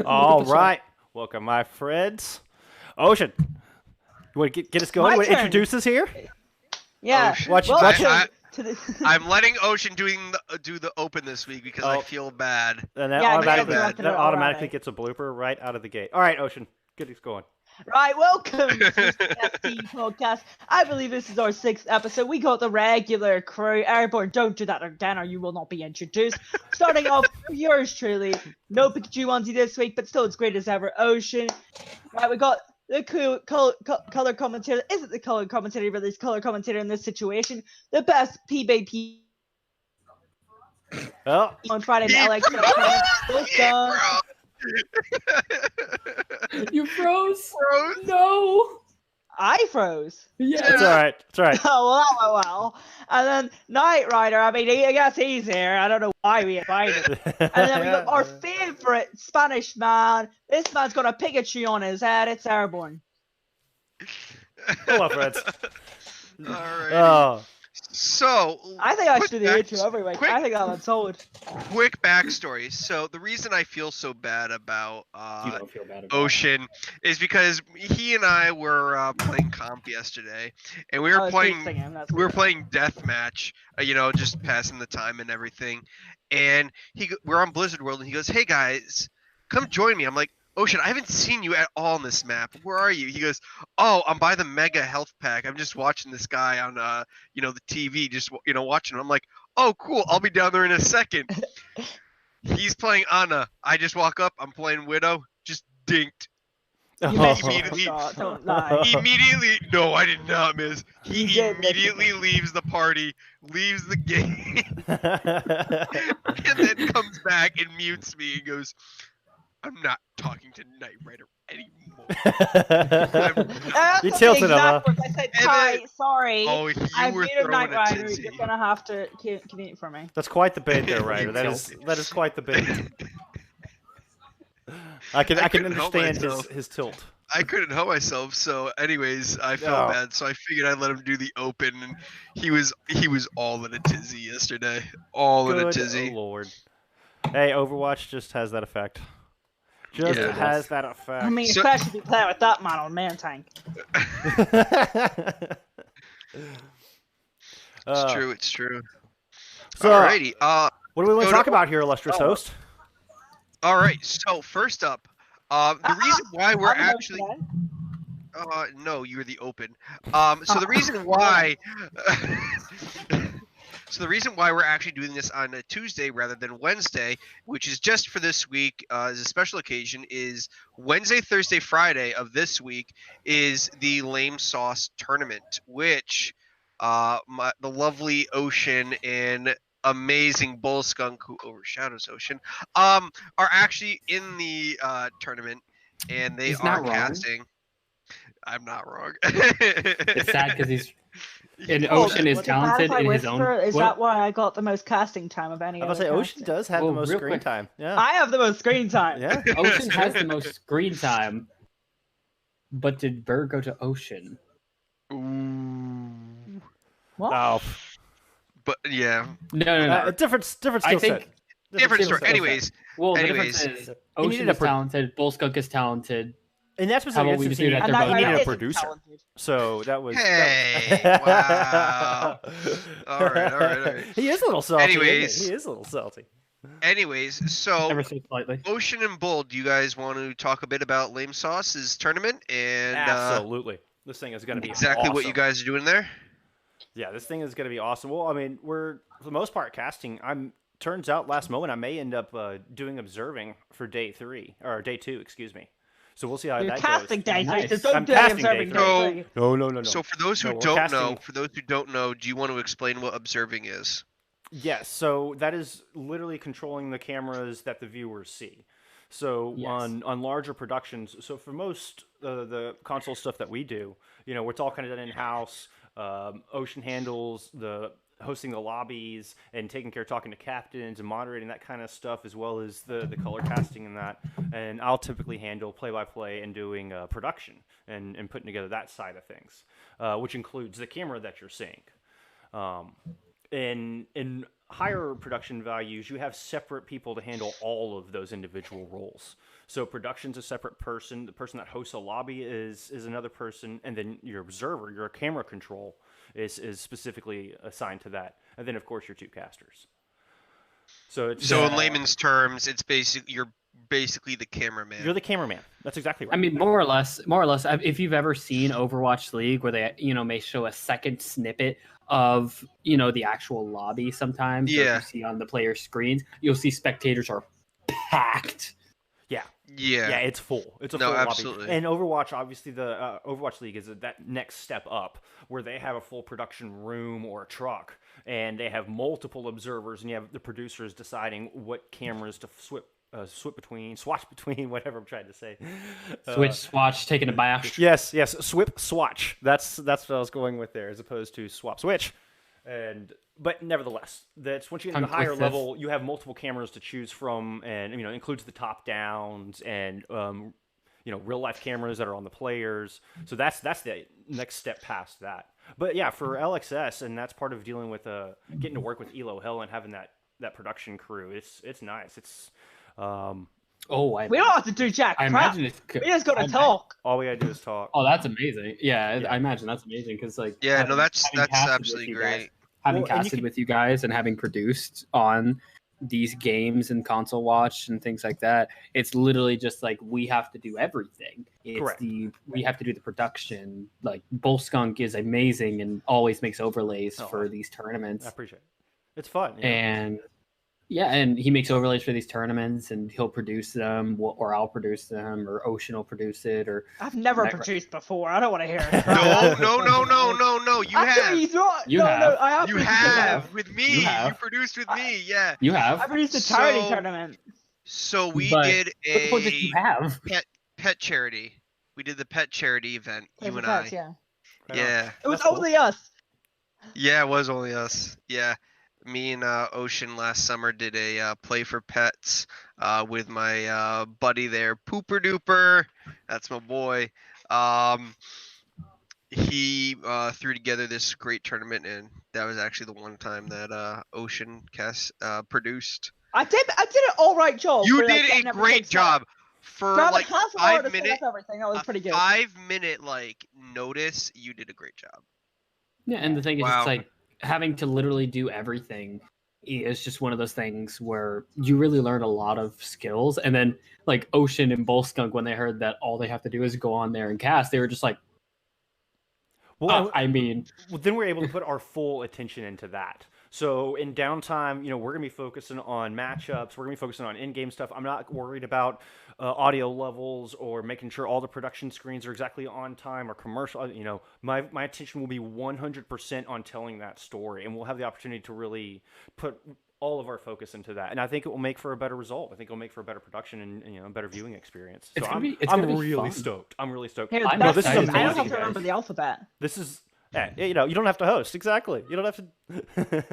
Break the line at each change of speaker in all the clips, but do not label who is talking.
All right. Welcome, my friends. Ocean, you want to get us going? You want to introduce us here?
Yeah.
Ocean.
Welcome to the...
I'm letting Ocean do the open this week because I feel bad.
And that automatically gets a blooper right out of the gate. All right, Ocean, get us going.
Right, welcome to the CST podcast. I believe this is our 6th episode. We got the regular crew. Airborne, don't do that again or you will not be introduced. Starting off, yours truly. No Pikachu onesie this week, but still it's great as ever. Ocean. Right, we got the cool color commentator. Isn't the color commentator, but this color commentator in this situation. The best PvP on Friday night.
You froze? No.
I froze.
Yeah, it's all right. It's all right.
Oh, well. And then Knight Rider. I mean, I guess he's here. I don't know why we invited him. And then we got our favorite Spanish man. This man's got a Pikachu on his head. It's Airborne.
Hello, friends.
All right.
Oh.
So
I think I should do the intro every week. I think that one's solid.
Quick backstory. So the reason I feel so bad about Ocean is because he and I were playing comp yesterday, and we were playing deathmatch. Just passing the time and everything. And we're on Blizzard World, and he goes, "Hey guys, come join me." I'm like, Ocean, I haven't seen you at all on this map. Where are you? He goes, "Oh, I'm by the Mega Health Pack. I'm just watching this guy on, the TV, just, watching him." I'm like, "Oh, cool. I'll be down there in a second." He's playing Ana. I just walk up. I'm playing Widow. Just dinked. Immediately,
don't lie.
no, I did not miss. He immediately leaves the party, leaves the game, and then comes back and mutes me and goes, "I'm not talking to Knight Rider anymore."
You tilted him, huh?
I said, "Hi, sorry.
Oh, you
I'm
were
muted Knight
throwing a
Rider.
tizzy.
You're gonna have to commute for me."
That's quite the bait there, Ryder. That is quite the bait. I can understand his tilt.
I couldn't help myself. So, anyways, I felt bad. So I figured I'd let him do the open, and he was all in a tizzy yesterday. In a tizzy.
Oh Lord. Hey, Overwatch just has that effect. Has that effect.
I mean, especially if you play with that man on man tank.
It's true.
So,
alrighty.
What do we want to talk about here, illustrious host?
All right. So first up, the reason why we're actually. No, you were the open. So the reason why. So the reason why we're actually doing this on a Tuesday rather than Wednesday, which is just for this week as a special occasion, is Wednesday, Thursday, Friday of this week is the Lame Sauce Tournament, which the lovely Ocean and amazing Bull Skunk, who overshadows Ocean, are actually in the tournament, and they are casting. I'm not wrong.
It's sad because he's. And Ocean is talented in his own.
Is that why I got the most casting time of any?
I was gonna say Ocean does have the most screen time. Yeah,
I have the most screen time.
Yeah,
Ocean has the most screen time. But did Bird go to Ocean?
Ooh.
What?
Oh.
But yeah.
No.
Different skill set.
Different story. Anyways.
The difference is Ocean is talented. Bull Skunk is talented.
In that specific instance, he needed a producer. Talented. So that was.
Hey! Wow. All right.
He is a little salty.
Anyways.
He is a little salty.
Anyways, so
ever so slightly.
Ocean and Bull, do you guys want to talk a bit about Lame Sauce's tournament? And
absolutely. This thing is going to be
exactly
awesome.
What you guys are doing there?
Yeah, this thing is going to be awesome. Well, I mean, we're for the most part casting. Turns out last moment I may end up doing observing for day 2, excuse me. So we'll see how that
casting
goes.
Day 3.
I'm casting day
3.
No.
So for those who don't know, do you want to explain what observing is?
Yes. So that is literally controlling the cameras that the viewers see. So on larger productions, so for most the console stuff that we do, it's all kind of done in house. Ocean handles the hosting the lobbies and taking care of talking to captains and moderating that kind of stuff, as well as the color casting and that. And I'll typically handle play-by-play and doing production and putting together that side of things, which includes the camera that you're seeing. In higher production values, you have separate people to handle all of those individual roles. So production's a separate person. The person that hosts a lobby is another person, and then your observer, your camera control, is specifically assigned to that. And then of course your two casters. So it's
in layman's terms, you're basically the cameraman.
You're the cameraman. That's exactly right.
I mean, more or less. If you've ever seen Overwatch League, where they may show a second snippet of the actual lobby, sometimes
yeah,
you see on the player screens, you'll see spectators are packed.
Yeah, it's full. It's a full
absolutely.
lobby. And Overwatch, obviously, the Overwatch League is that next step up, where they have a full production room or a truck, and they have multiple observers, and you have the producers deciding what cameras to switch between, whatever I'm trying to say.
Swatch, taking a bash.
Yes, swatch. That's what I was going with there, as opposed to swap switch. But nevertheless, that's once you get into the higher level, you have multiple cameras to choose from, and includes the top downs and real life cameras that are on the players. So that's the next step past that. But yeah, for LXS, and that's part of dealing with getting to work with Elo Hill and having that production crew. It's nice. It's
we don't have to do jack crap.
Imagine
we just got to talk.
All we gotta do is talk.
Oh, that's amazing. Yeah, I imagine that's amazing because
that's absolutely great.
Having casted with you guys and having produced on these games and console watch and things like that, it's literally just like we have to do everything.
Correct.
We have to do the production. Like Bullskunk is amazing and always makes overlays for these tournaments.
I appreciate it. It's fun.
And he makes overlays for these tournaments, and he'll produce them, or I'll produce them, or Ocean will produce it, or
I've never produced before. I don't want to hear it.
No. You have with me. You produced with me. Yeah.
You have.
I produced a charity tournament.
So we did a
what did you have?
Pet charity. We did the pet charity event. You and I.
Yeah. It was only us.
Yeah, it was only us. Yeah. Me and Ocean last summer did a play for pets with my buddy there, Pooper Duper. That's my boy. He threw together this great tournament, and that was actually the one time that Ocean produced.
I did an all right job.
You did a great job for like 5 minutes.
Everything that was pretty good.
5-minute notice. You did a great job.
Yeah, and the thing is, it's like having to literally do everything is just one of those things where you really learn a lot of skills. And then like Ocean and Bullskunk, when they heard that all they have to do is go on there and cast, they were just like,
well,
then
we're able to put our full attention into that. So in downtime, we're going to be focusing on matchups. We're going to be focusing on in-game stuff. I'm not worried about audio levels or making sure all the production screens are exactly on time or commercial. My attention will be 100% on telling that story, and we'll have the opportunity to really put all of our focus into that. And I think it will make for a better result. I think it'll make for a better production and a better viewing experience. So I'm really stoked. I'm really stoked.
Here,
this is amazing.
I don't have to remember the alphabet.
This is. You don't have to host. Exactly. You don't have to.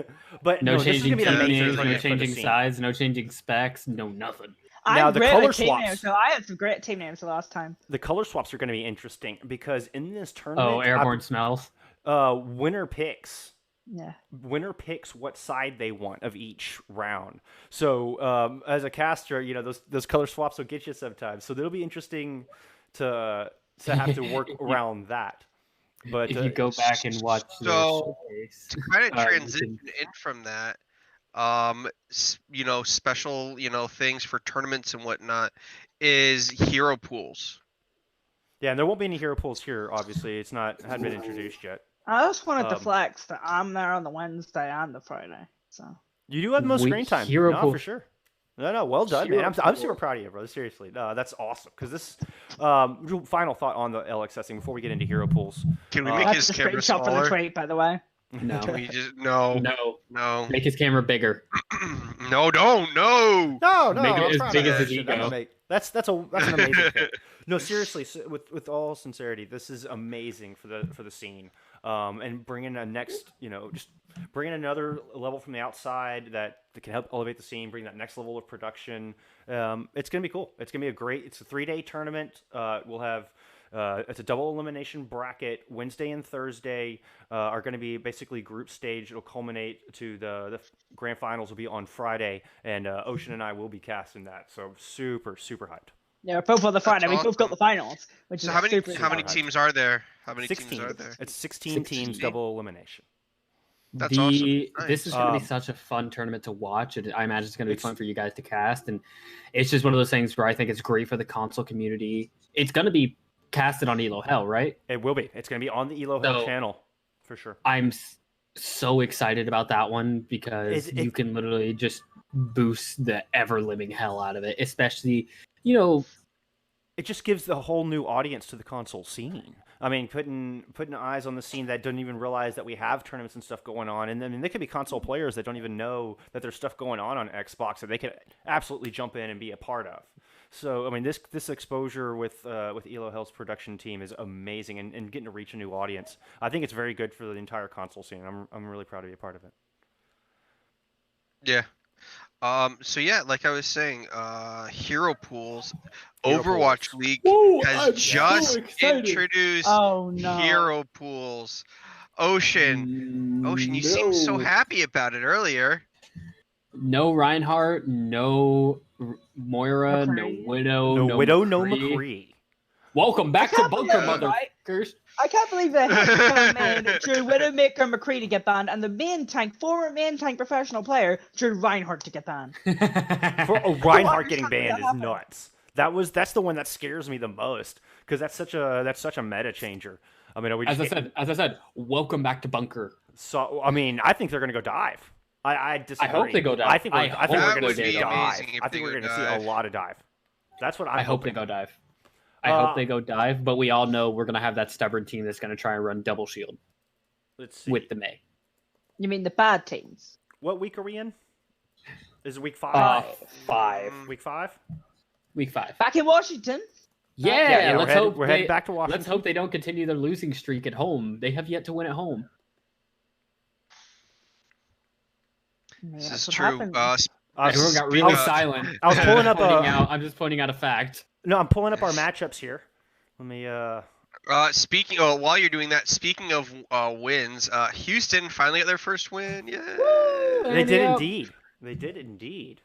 But
no
changing
names, no changing sides, no changing specs, no nothing.
Now the color swaps.
So I had some great team names the last time.
The color swaps are going to be interesting because in this tournament,
airborne smells.
Winner picks.
Yeah.
Winner picks what side they want of each round. So as a caster, those color swaps will get you sometimes. So it'll be interesting to have to work around that. But
if you go back and watch
to kind of transition in from that, special things for tournaments and whatnot is hero pools.
Yeah, and there won't be any hero pools here. Obviously, hadn't been introduced yet.
I just wanted to flex that I'm there on the Wednesday and the Friday. So
you do have the most screen time. For sure. No, well done, man. I'm super proud of you, brother. Seriously, that's awesome. Because this, final thought on the LXSing before we get into hero pools.
Can we make his camera smaller?
For the trait, by the way.
No.
Can we just no.
Make his camera bigger.
No.
Make it as big as his ego.
That's an amazing thing. No, seriously. With all sincerity, this is amazing for the scene. And bringing bringing another level from the outside that can help elevate the scene, bring that next level of production. It's gonna be cool. It's a 3-day tournament. We'll have It's a double elimination bracket. Wednesday and Thursday are going to be basically group stage. It'll culminate to the grand finals will be on Friday, and Ocean and I will be casting that. So super hyped.
Yeah, we're both on the Friday. We both got the finals, which is
how many teams are there? How many
16.
teams are there?
It's 16 teams, double elimination.
That's awesome. Nice.
This is going to be such a fun tournament to watch. And I imagine it's going to be fun for you guys to cast. And it's just one of those things where I think it's great for the console community. It's going to be casted on Elo Hell, right?
It will be. It's going to be on the Elo Hell channel for sure.
I'm so excited about that one because you can literally just boost the ever-living hell out of it, especially,
it just gives the whole new audience to the console scene. I mean, putting eyes on the scene that don't even realize that we have tournaments and stuff going on. And then they could be console players that don't even know that there's stuff going on Xbox that they could absolutely jump in and be a part of. So, I mean, this exposure with Elo Hell's production team is amazing and getting to reach a new audience. I think it's very good for the entire console scene. I'm really proud to be a part of it.
Yeah. So yeah, like I was saying, Hero Pools, Overwatch League has just introduced Hero Pools. Ocean, you seemed so happy about it earlier.
No Reinhardt, no Moira,
McCree.
no Widow,
no Widow, no McCree.
Welcome back to Bunker, motherfuckers.
I can't believe they had to come in Drew Widowmaker and McCree to get banned, and the former main tank professional player Drew Reinhardt to get banned.
Reinhardt getting banned is nuts. That's the one that scares me the most because that's such a meta changer. I mean, as
I said, welcome back to Bunker.
So I mean, I think they're gonna go dive. I disagree.
I hope they go dive.
I think we're gonna see
dive.
I think we're gonna see a lot of dive. That's what
I hope they go dive. I hope they go dive, but we all know we're going to have that stubborn team that's going to try and run double shield.
Let's see.
With the May.
You mean the bad teams?
What week are we in? Is it week 5?
5.
Week 5?
Week 5.
Back in Washington?
Yeah,
we're heading back to Washington.
Let's hope they don't continue their losing streak at home. They have yet to win at home.
This is true.
Everyone got really silent.
I was pulling up
I'm just pointing out a fact.
No, I'm pulling up our matchups here. Let me
while you're doing that, speaking of wins, Houston finally got their first win. Yeah.
They did indeed.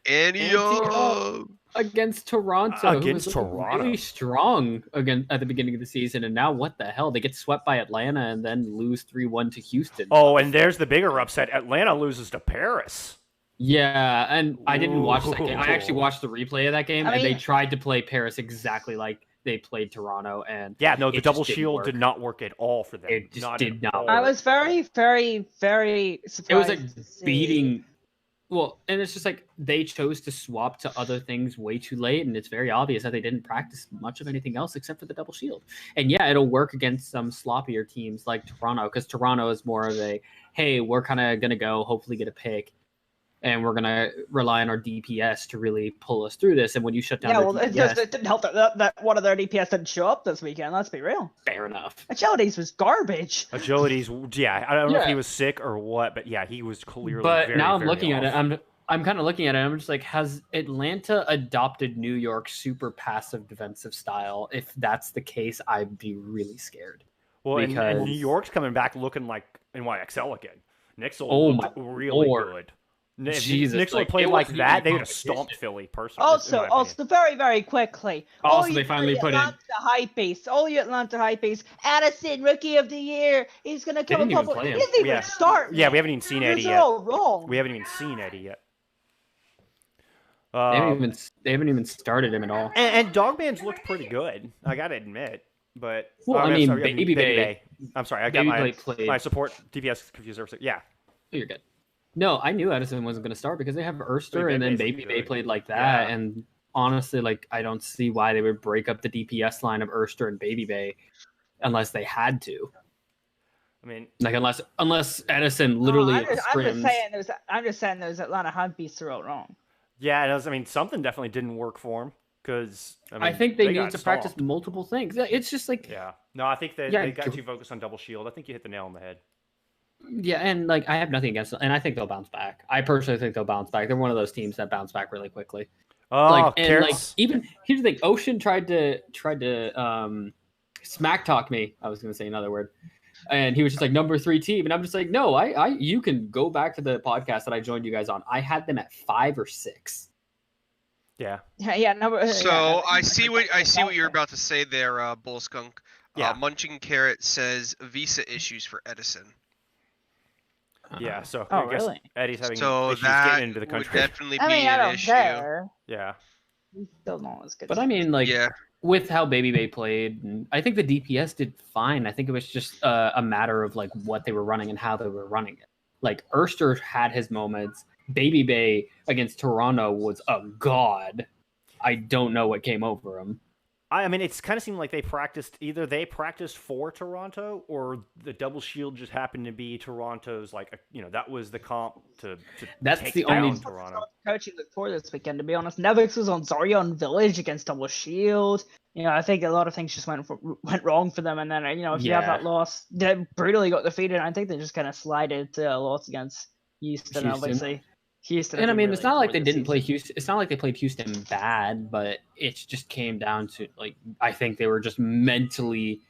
Against Toronto.
Against Toronto.
Really strong again at the beginning of the season, and now what the hell? They get swept by Atlanta and then lose 3-1 to Houston.
Oh, and there's the bigger upset. Atlanta loses to Paris.
Yeah, and I didn't watch that game. I actually watched the replay of that game, and they tried to play Paris exactly like they played Toronto. And
the double shield did not work at all for them.
It just did not work.
I was very, very, very surprised.
It was a beating. Well, and it's just like they chose to swap to other things way too late, and it's very obvious that they didn't practice much of anything else except for the double shield. And yeah, it'll work against some sloppier teams like Toronto, because Toronto is more of a, hey, we're kind of going to go, hopefully get a pick, and we're going to rely on our DPS to really pull us through this. And when you shut down DPS,
it didn't help that one of their DPS didn't show up this weekend, let's be real.
Fair enough.
Agilities was garbage.
Agilities, I don't know if he was sick or what, but yeah, he was clearly very,
now I'm
very
looking
off.
at it, I'm kind of looking at it, I'm just like, has Atlanta adopted New York's super passive defensive style? If that's the case, I'd be really scared.
Well, and New York's coming back looking like NYXL again. Nixel looked really good.
Jesus,
if Nixel had played like that, they would have stomped Philly personally.
Also, very, very quickly.
Also, they finally put in
all you Atlanta hype base. Addison, Rookie of the Year. He's going to come up. He didn't even start.
Yeah, we haven't even seen Eddie yet.
All wrong.
We haven't even seen Eddie yet.
They haven't even started him at all.
And Dogman's looked pretty good, I gotta admit. But
Baby Bay.
I'm sorry, I got my support DPS confused. Yeah,
you're good. No, I knew Edison wasn't going to start because they have Erster, and then Baby Bay played like that. Yeah. And honestly, like, I don't see why they would break up the DPS line of Erster and Baby Bay unless they had to.
I mean,
like, unless Edison literally
I'm just saying those Atlanta hype beasts are all wrong.
Yeah, something definitely didn't work for him because
I think they need to practice multiple things. It's just like
I think they got too focused on double shield. I think you hit the nail on the head.
Yeah, and like I have nothing against them, and I think they'll bounce back. I personally think they'll bounce back. They're one of those teams that bounce back really quickly.
Oh,
even here's the thing: Ocean tried to smack talk me. I was going to say another word. And he was just like, number 3 team. And I'm just like, no, you can go back to the podcast that I joined you guys on. I had them at 5 or 6.
Yeah.
Yeah. Number.
So I see what you're about to say there, Bull Skunk.
Yeah.
Munching Carrot says visa issues for Edison.
Yeah, so
Oh,
I guess
really?
Eddie's having
So
issues
that
getting into the country.
would definitely
I
be
mean, I
an
don't
issue.
care.
Yeah.
He's still not as good.
But I mean, like,
Yeah.
with how B.A played, and I think the DPS did fine. I think it was just a matter of like what they were running and how they were running it. Like Erster had his moments. B.A against Toronto was a god. I don't know what came over him.
I mean, it's kind of seemed like they practiced for Toronto, or the double shield just happened to be Toronto's, like, that was the comp to
That's
take
the
down
only
Toronto.
Coaching for this weekend, to be honest. Nevix was on Zorion Village against double shield. I think a lot of things just went wrong for them, and then if you have that loss, they brutally got defeated. I think they just kind of slided to a loss against Houston. Obviously. Houston,
and I mean, it's not like they didn't play Houston. It's not like they played Houston bad, but it just came down to, like, I think they were just mentally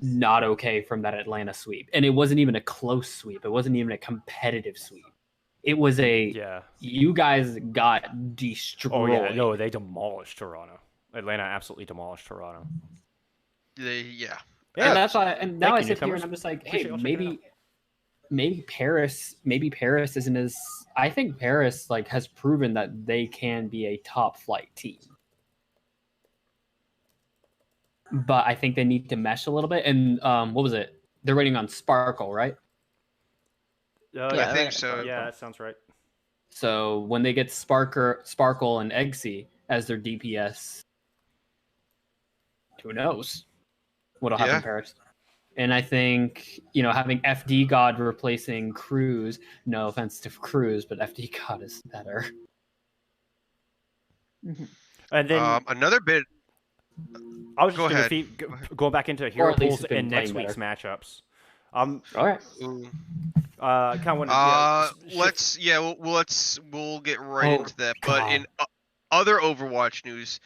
not okay from that Atlanta sweep, and it wasn't even a close sweep. It wasn't even a competitive sweep. It was you guys got destroyed.
Oh yeah, no, they demolished Toronto. Atlanta absolutely demolished Toronto.
Yeah.
And that's why. And now I sit here
newcomers.
and I'm just like,
Appreciate
hey,
y'all checking it out.
maybe Paris isn't as. I think Paris has proven that they can be a top flight team, but I think they need to mesh a little bit. And what was it? They're waiting on Sparkle, right?
I think so.
Yeah, that sounds right.
So when they get Sparkle and Eggsy as their DPS, who knows what'll happen in Paris? And I think, having FD God replacing Cruz, no offense to Cruz, but FD God is better.
Mm-hmm.
And then
another bit.
I was just going to going back into hero pools in next week's matchups.
All right.
Kind of want
to. We'll get right into that.
God.
But in other Overwatch news,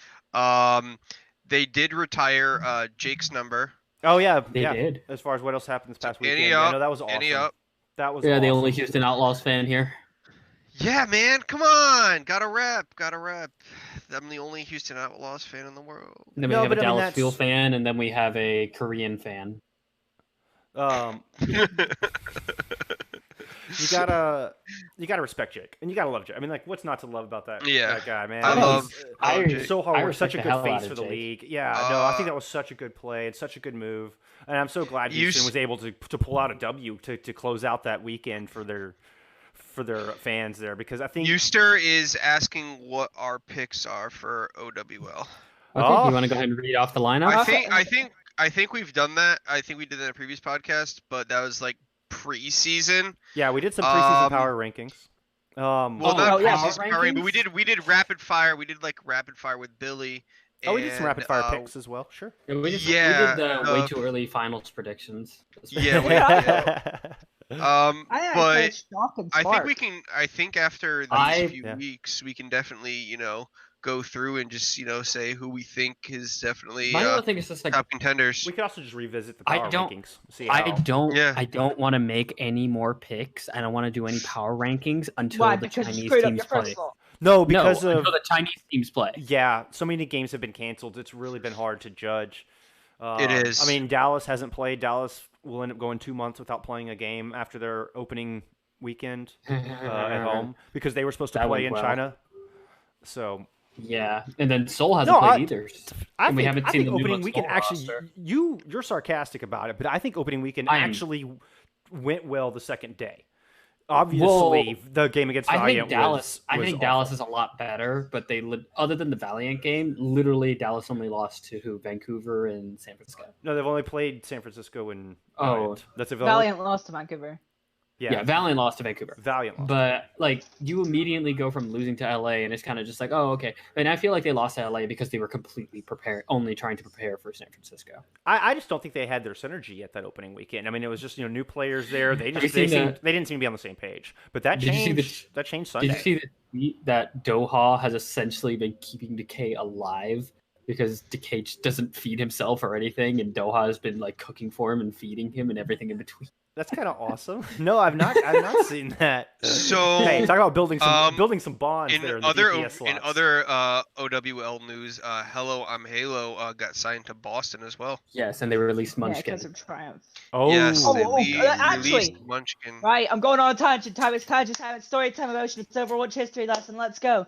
they did retire Jake's number.
Oh yeah,
they did.
As far as what else happened this past weekend, I know that was awesome. That was
the only Houston Outlaws fan here.
Yeah, man, come on, gotta rep. I'm the only Houston Outlaws fan in the world.
And then we have a Dallas Fuel fan, and then we have a Korean fan.
You gotta respect Jake, and you gotta love Jake. I mean, like, what's not to love about that guy, man?
I love
so hard work, such a good face for the
Jake.
league. Yeah, no, I think that was such a good play and such a good move, and I'm so glad Houston was able to pull out a W to close out that weekend for their fans there, because I think
Euster is asking what our picks are for OWL.
You want to go ahead and read off the lineup?
I think we've done that. I think we did that in a previous podcast, but that was like preseason.
Yeah, we did some preseason power rankings.
Not preseason power rankings, but we did rapid fire. We did like rapid fire with Billy.
We did some rapid fire picks as well. Sure.
Yeah, we did the way too early finals predictions.
Yeah. But I think after these few weeks, we can definitely, go through and just, say who we think is definitely
thing is just like
top contenders.
We could also just revisit the power rankings.
I don't want to make any more picks. I don't want to do any power rankings until the Chinese teams play.
Because
until the Chinese teams play.
Yeah, so many games have been canceled. It's really been hard to judge.
It is.
I mean, Dallas hasn't played. Dallas will end up going 2 months without playing a game after their opening weekend at home, because they were supposed to play in China. So
yeah, and then Seoul hasn't played either.
I think opening weekend actually. You're sarcastic about it, but I think opening weekend actually went well the second day. Obviously, the game against Valiant
I think Dallas is a lot better, but other than the Valiant game, literally Dallas only lost to Vancouver and San Francisco.
No, they've only played San Francisco and
Valiant lost to Vancouver.
Yeah, Valiant lost to Vancouver.
Valiant lost.
But you immediately go from losing to LA, and it's kind of just like, oh, okay. And I feel like they lost to LA because they were completely only trying to prepare for San Francisco.
I just don't think they had their synergy at that opening weekend. I mean, it was just new players there. They didn't seem to be on the same page. But that changed. That changed Sunday.
Did you see that Doha has essentially been keeping Decay alive because DK doesn't feed himself or anything, and Doha has been like cooking for him and feeding him and everything in between.
That's kind of awesome. No, I've not seen that.
So
hey, talk about building some bonds
in
there in
other
the DPS slots.
In other OWL news, Hello, I'm Halo got signed to Boston as well.
Yes, and they released Munchkin.
Yeah, because of Triumph.
Oh,
yes,
actually,
released Munchkin.
Right, I'm going on a tangent. Time time. Story time emotion. It's Overwatch history lesson. Let's go.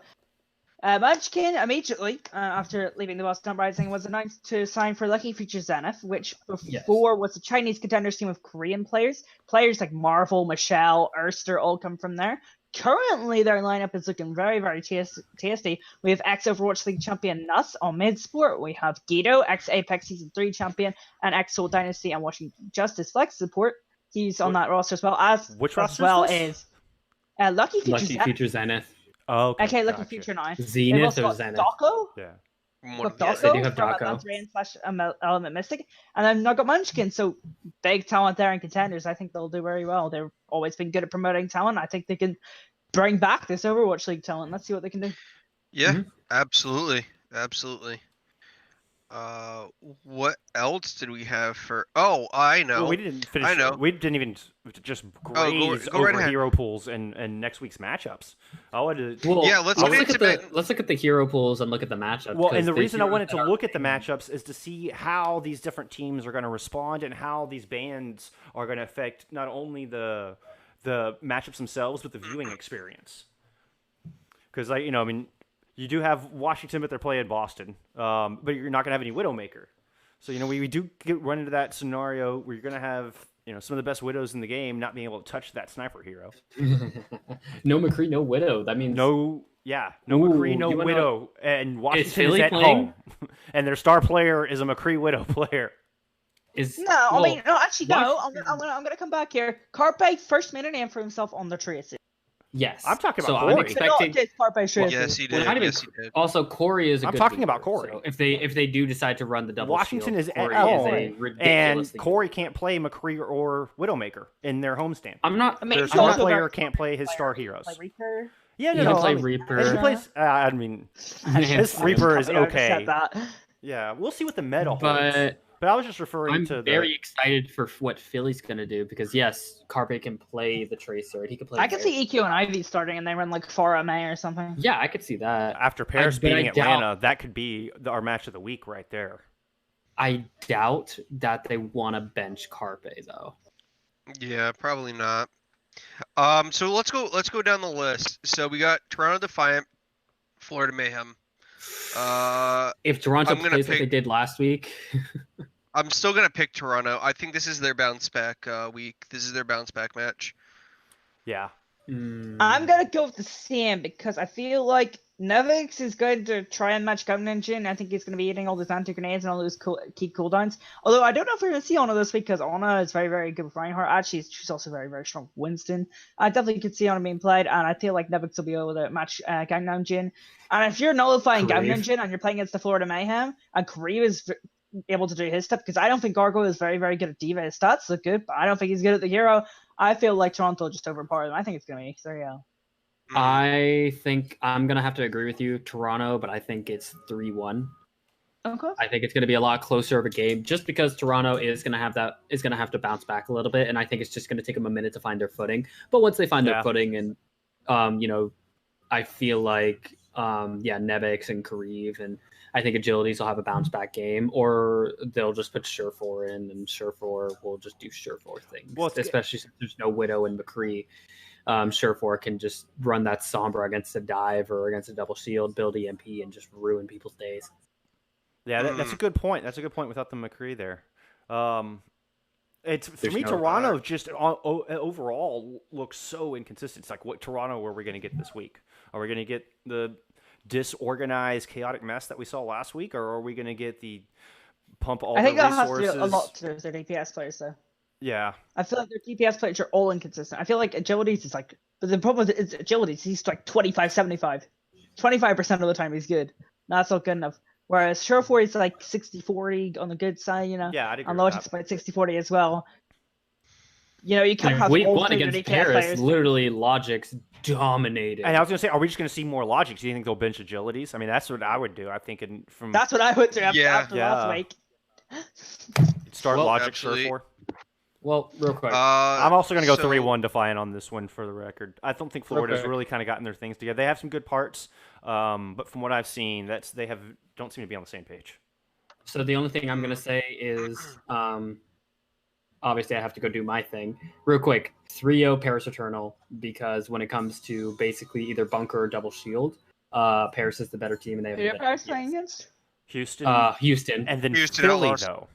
Munchkin immediately after leaving the Boston Uprising was announced to sign for Lucky Future Zenith, which before was a Chinese contenders team of Korean players. Players like Marvel, Michelle, Erster all come from there. Currently, their lineup is looking very, very tasty. We have ex-Overwatch League champion Nuss on mid-support. We have Guido, ex-Apex Season 3 champion, and ex-Soul Dynasty and Watching Justice Flex support. He's on that roster as well as Lucky
Future Zenith.
Oh,
okay, Lucky Future now.
Zenith or Zenith?
Dako?
Yeah.
Yes, they do have Dako.
Element Mystic. And then I got Munchkin, so big talent there in contenders. I think they'll do very well. They've always been good at promoting talent. I think they can bring back this Overwatch League talent. Let's see what they can do.
Yeah, absolutely. What else did we have for? Oh, I know.
Well, we didn't finish.
I know.
We didn't even just graze
go
over
right
hero pools and next week's matchups. I wanted to.
Well,
yeah, let's
look at the hero pools and look at the matchups.
Well, and the reason I wanted to look at the matchups is to see how these different teams are going to respond and how these bans are going to affect not only the matchups themselves but the viewing experience. Because you do have Washington, but they're playing Boston. But you're not going to have any Widowmaker. So, we do run into that scenario where you're going to have, some of the best Widows in the game not being able to touch that sniper hero.
No McCree, no Widow. That means...
No McCree, no Widow. And Washington is at home. And their star player is a McCree Widow player.
I'm going to come back here. Carpe first made a name for himself on the Tracy.
Yes.
I'm talking about
Corey.
I'm
expecting...
yes, he did.
Also, Corey is a
I'm
good
talking
leader,
about Corey.
So if they do decide to run the double
Washington
shield,
is
Corey
at
is
home,
a
and Corey can't play McCree or Widowmaker in their homestand. Their star player can't play his star heroes.
Reaper.
Yeah,
he can play Reaper.
He plays. His Reaper is okay. Yeah, we'll see what the meta holds. But I was just referring to.
I'm very excited for what Philly's gonna do because yes, Carpe can play the Tracer. He can play.
I could see EQ and Ivy starting, and they run like 4 MA or something.
Yeah, I could see that.
After Paris beating Atlanta, that could be our match of the week right there.
I doubt that they want to bench Carpe though.
Yeah, probably not. So let's go down the list. So we got Toronto Defiant, Florida Mayhem.
If Toronto plays like they did last week.
I'm still gonna pick Toronto. I think this is their bounce back week. This is their bounce back match.
Yeah.
I'm gonna go with the same because I feel like Nevix is going to try and match Gun Engine. I think he's going to be eating all those anti-grenades and all those key cooldowns. Although I don't know if we're going to see Ana this week because Ana is very, very good with Reinhardt. Actually, she's also very, very strong with Winston. I definitely could see Ana being played, and I feel like Nevix will be able to match Gangnam Jin. And if you're nullifying Gangnam Jin and you're playing against the Florida Mayhem, and Kareem is able to do his stuff, because I don't think Gargoyle is very, very good at D.Va. His stats look good, but I don't think he's good at the hero. I feel like Toronto will just overpower them. I think it's going to be 3-0.
I think I'm going to have to agree with you, Toronto, but I think it's 3-1.
Okay.
I think it's going to be a lot closer of a game just because Toronto is going to have to bounce back a little bit, and I think it's just going to take them a minute to find their footing. But once they find their footing and I feel like Nevix and Kareev and I think Agilities will have a bounce back game, or they'll just put Surefour in, and Surefour will just do Surefour things. Well, especially since there's no Widow and McCree. Surefour can just run that Sombra against a dive or against a double shield, build EMP, and just ruin people's days.
Yeah, that's a good point. That's a good point without the McCree there. It's for me, Toronto just overall looks so inconsistent. It's like, what Toronto are we going to get this week? Are we going to get the disorganized, chaotic mess that we saw last week, or are we going to get the pump all the resources?
I think that has to do a lot to do with their DPS players, though.
Yeah.
I feel like their DPS players are all inconsistent. I feel like Agilities is like, but the problem with Agilities, he's like 25-75. 25% of the time he's good. That's not good enough. Whereas Surefour is like 60-40 on the good side,
Yeah, I'd agree.
And Logic's about 60-40 as well. You can't have
week
all
one
three
against
DPS
Paris.
players.
Literally, Logic's dominated.
And I was gonna say, are we just gonna see more logic? Do you think they'll bench agilities? I mean, that's what I would do. I think
that's what I would do after last week.
Start logic Surf.
Well, real quick,
I'm also gonna go 3-1 Defiant on this one for the record. I don't think Florida's really kind of gotten their things together. They have some good parts, but from what I've seen, they don't seem to be on the same page.
So the only thing I'm gonna say is, obviously I have to go do my thing real quick. 3-0 Paris Eternal, because when it comes to basically either bunker or double shield, Paris is the better team, and they have.
Who Paris playing against?
Houston.
Houston,
and then Philly though.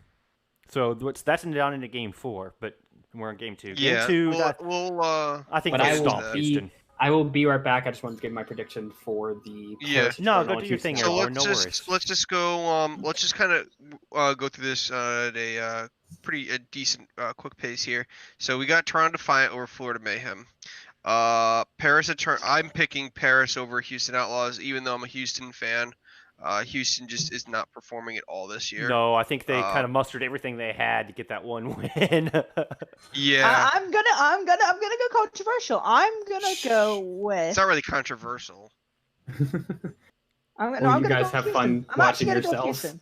So that's down into game 4, but we're in game 2. Game 2, I think they stomp Houston.
I will be right back. I just wanted to give my prediction for the
go do your thing.
So let's just go. Let's just kind of go through this at a pretty decent quick pace here. So we got Toronto Defiant over Florida Mayhem. Paris I'm picking Paris over Houston Outlaws, even though I'm a Houston fan. Houston just is not performing at all this year.
No, I think they kind of mustered everything they had to get that one win.
Yeah. I'm gonna go controversial. I'm gonna go with.
It's not really controversial.
You guys have fun watching yourselves.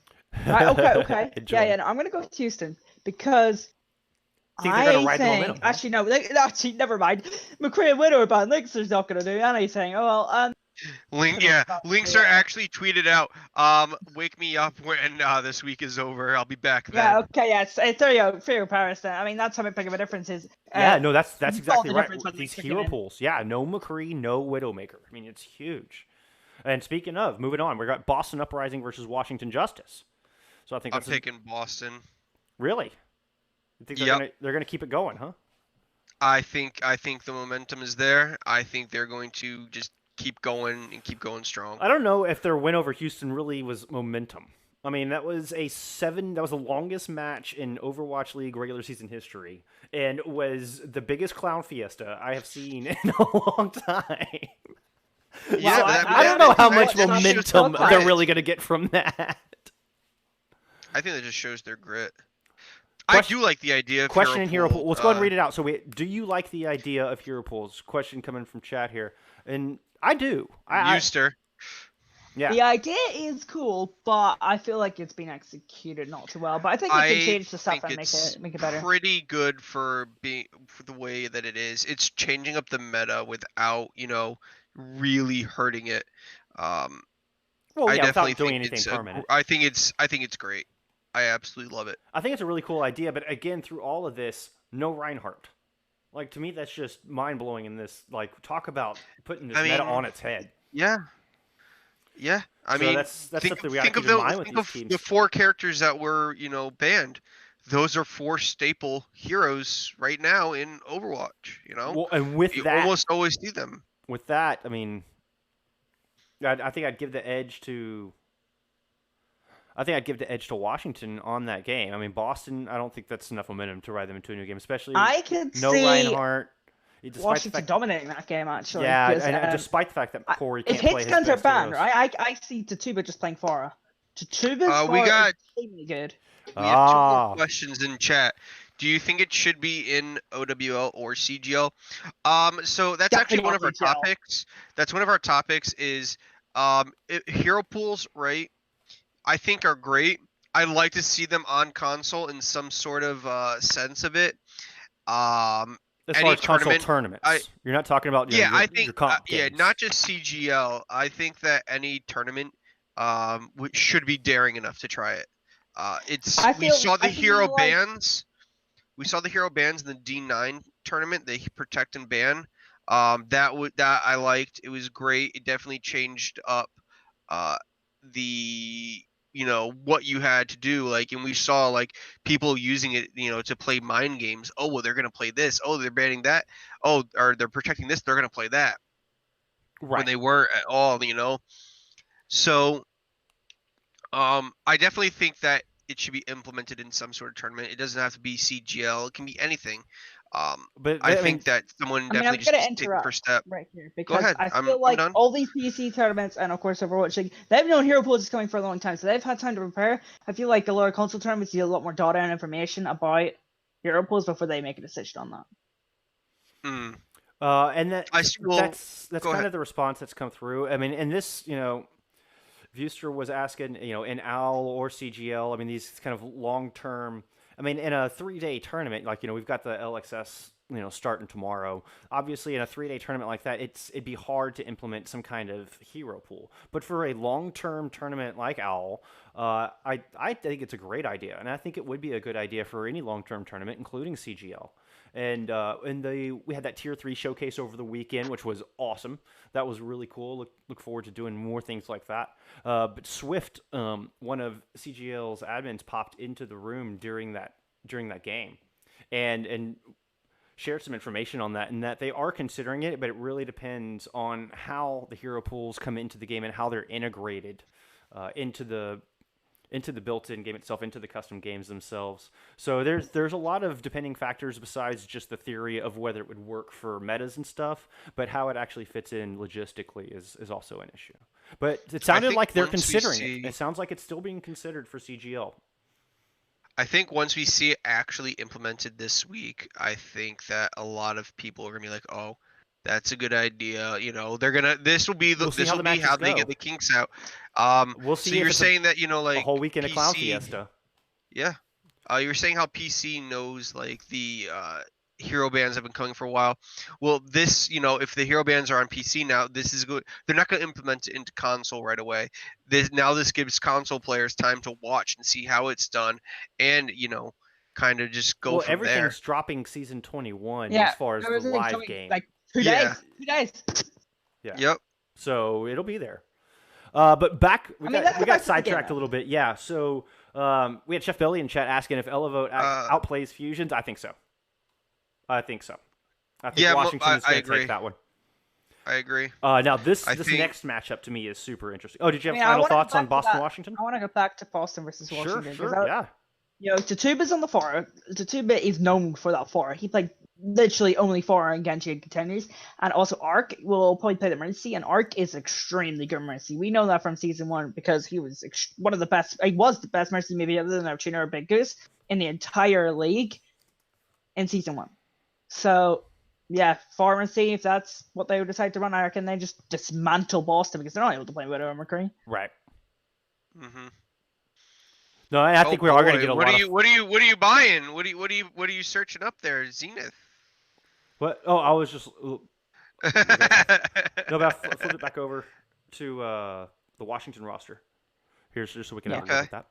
Right, okay. Yeah. No, I'm gonna go with Houston because I think actually no. Actually, never mind. McCray and Widow are bad. Linkster's not gonna do anything. Oh well.
Linkster actually tweeted out, "Wake me up when this week is over. I'll be back then."
Yeah, okay, yes. Fair Paris then. I mean, that's how big of a difference is.
No, that's exactly right. These hero pools, no McCree, no Widowmaker. I mean, it's huge. And speaking of, moving on, we got Boston Uprising versus Washington Justice. So I think
I'm taking Boston.
Really? You think they're gonna keep it going, huh?
I think the momentum is there. I think they're going to just keep going strong.
I don't know if their win over Houston really was momentum. I mean, that was the longest match in Overwatch League regular season history, and was the biggest clown fiesta I have seen in a long time.
Yeah, so
I don't know how much momentum they're really going to get from that.
I think that just shows their grit. I do like the idea of
hero pool. Let's go ahead and read it out. So, do you like the idea of hero pools? Question coming from chat here, and I do.
Yeah. The idea is cool, but I feel like it's been executed not too well. But I think they can change the stuff and make it better.
Pretty good for the way that it is. It's changing up the meta without really hurting it. I definitely doing anything permanent. I think it's great. I absolutely love it.
I think it's a really cool idea, but again, through all of this, no Reinhardt. Like, to me, that's just mind-blowing in this. Like, talk about putting this meta on its head.
Yeah. I mean,
that's something we got to keep in mind with these teams.
The 4 characters that were, banned. Those are 4 staple heroes right now in Overwatch,
Well, and with
you
that,
almost always see them.
With that, I mean, I think I'd give the edge to Washington on that game. I mean, Boston, I don't think that's enough momentum to ride them into a new game, especially no Reinhardt.
Washington dominating that game, actually.
Yeah, and despite the fact that Corey can't play his best
are banned, right? I see Tatuba just playing Pharah. Tatuba's extremely good.
We have 2 more questions in chat. Do you think it should be in OWL or CGL? So that's actually one of our topics. That's one of our topics is hero pools, right? I think are great. I'd like to see them on console in some sort of sense of it.
As far as console tournaments, you're not talking about
I think not just CGL. I think that any tournament should be daring enough to try it. We saw the hero bans in the D9 tournament. They protect and ban. That I liked. It was great. It definitely changed up the what you had to do, and we saw people using it to play mind games. Oh, well, they're gonna play this. Oh, they're banning that. Oh, or they're protecting this, they're gonna play that, right, when they weren't at all. So I definitely think that it should be implemented in some sort of tournament. It doesn't have to be CGL, it can be anything. But I think that someone definitely just take the first step.
Right here, because I feel all these PC tournaments and of course Overwatch League, they've known hero pools is coming for a long time, so they've had time to prepare. I feel like a lot of console tournaments need a lot more data and information about hero pools before they make a decision on that.
And that's kind of the response that's come through. I mean, and this, Vuster was asking, in OWL or CGL. I mean, these kind of long-term. I mean, in a 3-day tournament, like we've got the LXS, starting tomorrow. Obviously, in a 3-day tournament like that, it'd be hard to implement some kind of hero pool. But for a long-term tournament like OWL, I think it's a great idea, and I think it would be a good idea for any long-term tournament, including CGL. And we had that Tier 3 showcase over the weekend, which was awesome. That was really cool. Look forward to doing more things like that. But Swift, one of CGL's admins, popped into the room during that game, and shared some information on that, and that they are considering it, but it really depends on how the hero pools come into the game and how they're integrated into the built-in game itself, into the custom games themselves. So there's a lot of depending factors besides just the theory of whether it would work for metas and stuff, but how it actually fits in logistically is also an issue. But it sounded like they're considering it. It sounds like it's still being considered for CGL.
I think once we see it actually implemented this week, I think that a lot of people are gonna be like, "Oh, that's a good idea." This will be how they get the kinks out.
We'll see.
So you're saying that like
a whole weekend of
PC,
Clown Fiesta.
Yeah. You're saying how PC knows like the hero bans have been coming for a while. Well, this, if the hero bans are on PC now, this is good. They're not going to implement it into console right away. This gives console players time to watch and see how it's done, and kind of just go from there.
Everything's dropping season 21 as far as the live game.
Like 2 days. 2 days.
Yeah.
Yep.
So it'll be there. But back, we got sidetracked a little bit. Yeah. So we had Chef Billy in chat asking if Elevote outplays Fusions. I think so. I think Washington is going to take that one.
I agree.
Now this next matchup to me is super interesting. Oh, did you have final thoughts on Boston Washington?
I want to go back to Boston versus Washington.
Sure. Yeah.
Tatuba's on the far. Tatuba is known for that far. He played literally only far in Genji contenders, and also Arc will probably play the Mercy, and Arc is extremely good Mercy. We know that from season 1 because he was one of the best. He was the best Mercy, maybe other than Archuna or Big Goose, in the entire league in season 1. So, yeah, Pharmacy, if that's what they would decide to run, I reckon they just dismantle Boston because they're not able to play Widow or McCree.
Right.
Mm-hmm.
No, I think we are going to get a lot.
What are you buying? What are you searching up there, Zenith?
What? Oh, I was just. No, but I flipped it back over to the Washington roster. Here's just so we can have a look at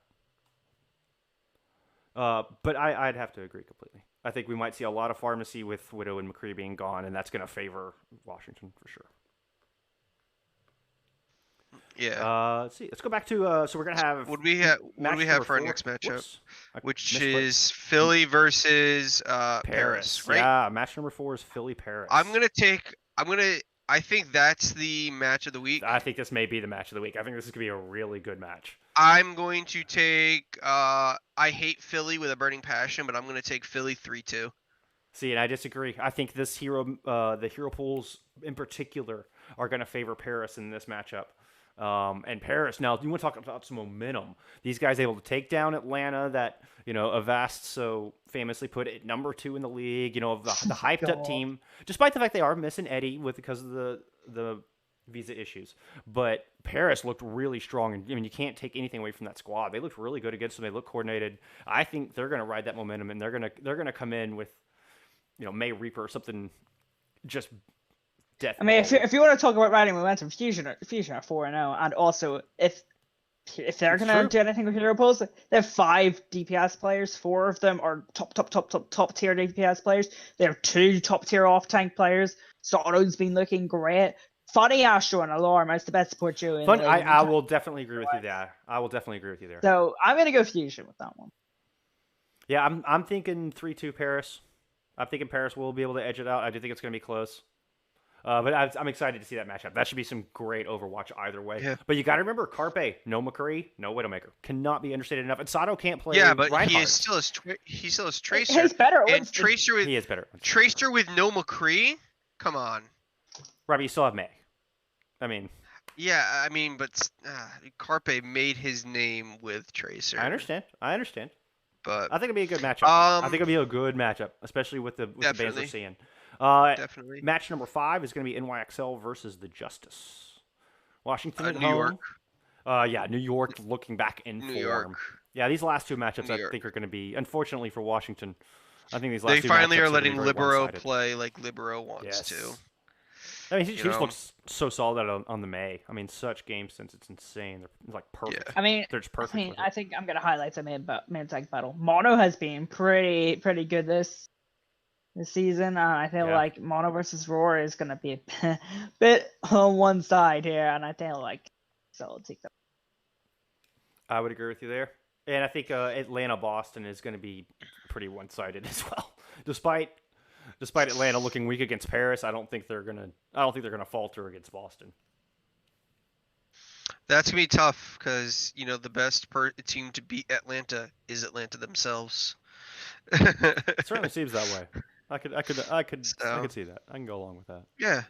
that. But I'd have to agree completely. I think we might see a lot of Pharmacy with Widow and McCree being gone, and that's going to favor Washington for sure.
Yeah.
Let's see. Let's go back to. So we're going to have.
What do we have for our next matchup? Which is Philly versus Paris, right?
Yeah, match number 4 is Philly Paris.
I think that's the match of the week.
I think this may be the match of the week. I think this is going to be a really good match.
I'm going to take. I hate Philly with a burning passion, but I'm going to take Philly 3-2.
See, and I disagree. I think the hero pools in particular are going to favor Paris in this matchup. And Paris, now you want to talk about some momentum. These guys able to take down Atlanta, that Avast so famously put it number 2 in the league. The hyped up team, despite the fact they are missing Eddie because of the visa issues. But Paris looked really strong, and you can't take anything away from that squad. They looked really good against them. They look coordinated. I think they're going to ride that momentum, and they're going to come in with May Reaper or something just. Definitely.
I mean, if you want to talk about riding momentum, Fusion are 4-0, and also if they're gonna do anything with hero pools, they have 5 DPS players. 4 of them are top tier DPS players. They have 2 top tier off tank players. Sotto's been looking great. Funny Astro and Alarm is the best support duo.
I will definitely agree with you there.
So I'm gonna go Fusion with that one.
Yeah, I'm thinking 3-2 Paris. I'm thinking Paris will be able to edge it out. I do think it's gonna be close. But I'm excited to see that matchup. That should be some great Overwatch either way. Yeah. But you got to remember, Carpe, no McCree, no Widowmaker. Cannot be understated enough. And Sato can't play.
Yeah, but
Reinhardt.
he still has Tracer.
He's better.
And Tracer with
he is better.
Tracer with no McCree. Come on.
Right, you still have May. I mean.
Yeah, I mean, but Carpe made his name with Tracer.
I understand. But I think it'll be a good matchup.
I
think it'll be a good matchup, especially with the bans we're seeing.
Definitely.
Match number 5 is going to be NYXL versus the Justice. Washington at
New
home.
York.
Yeah, New York looking back in
New
form.
York.
Yeah, these last 2 matchups I think are going to be, unfortunately for Washington, I think these last
they
2
finally
matchups
are letting Libero
one-sided.
play like Libero wants to.
I mean, he just looks so solid on the May. I mean, such game sense, it's insane. They're like perfect.
Yeah.
I mean,
they're just perfect.
I think I'm gonna highlight the main tag battle. Mono has been pretty good this season. I feel like Mono versus Roar is gonna be a bit on one side here, and I feel like so I'll take that.
I would agree with you there, and I think Atlanta Boston is going to be pretty one-sided as well. Despite Atlanta looking weak against Paris, I don't think they're gonna falter against Boston.
That's gonna be tough because the best team to beat Atlanta is Atlanta themselves.
It certainly seems that way. I could see that. I can go along with that.
Yeah.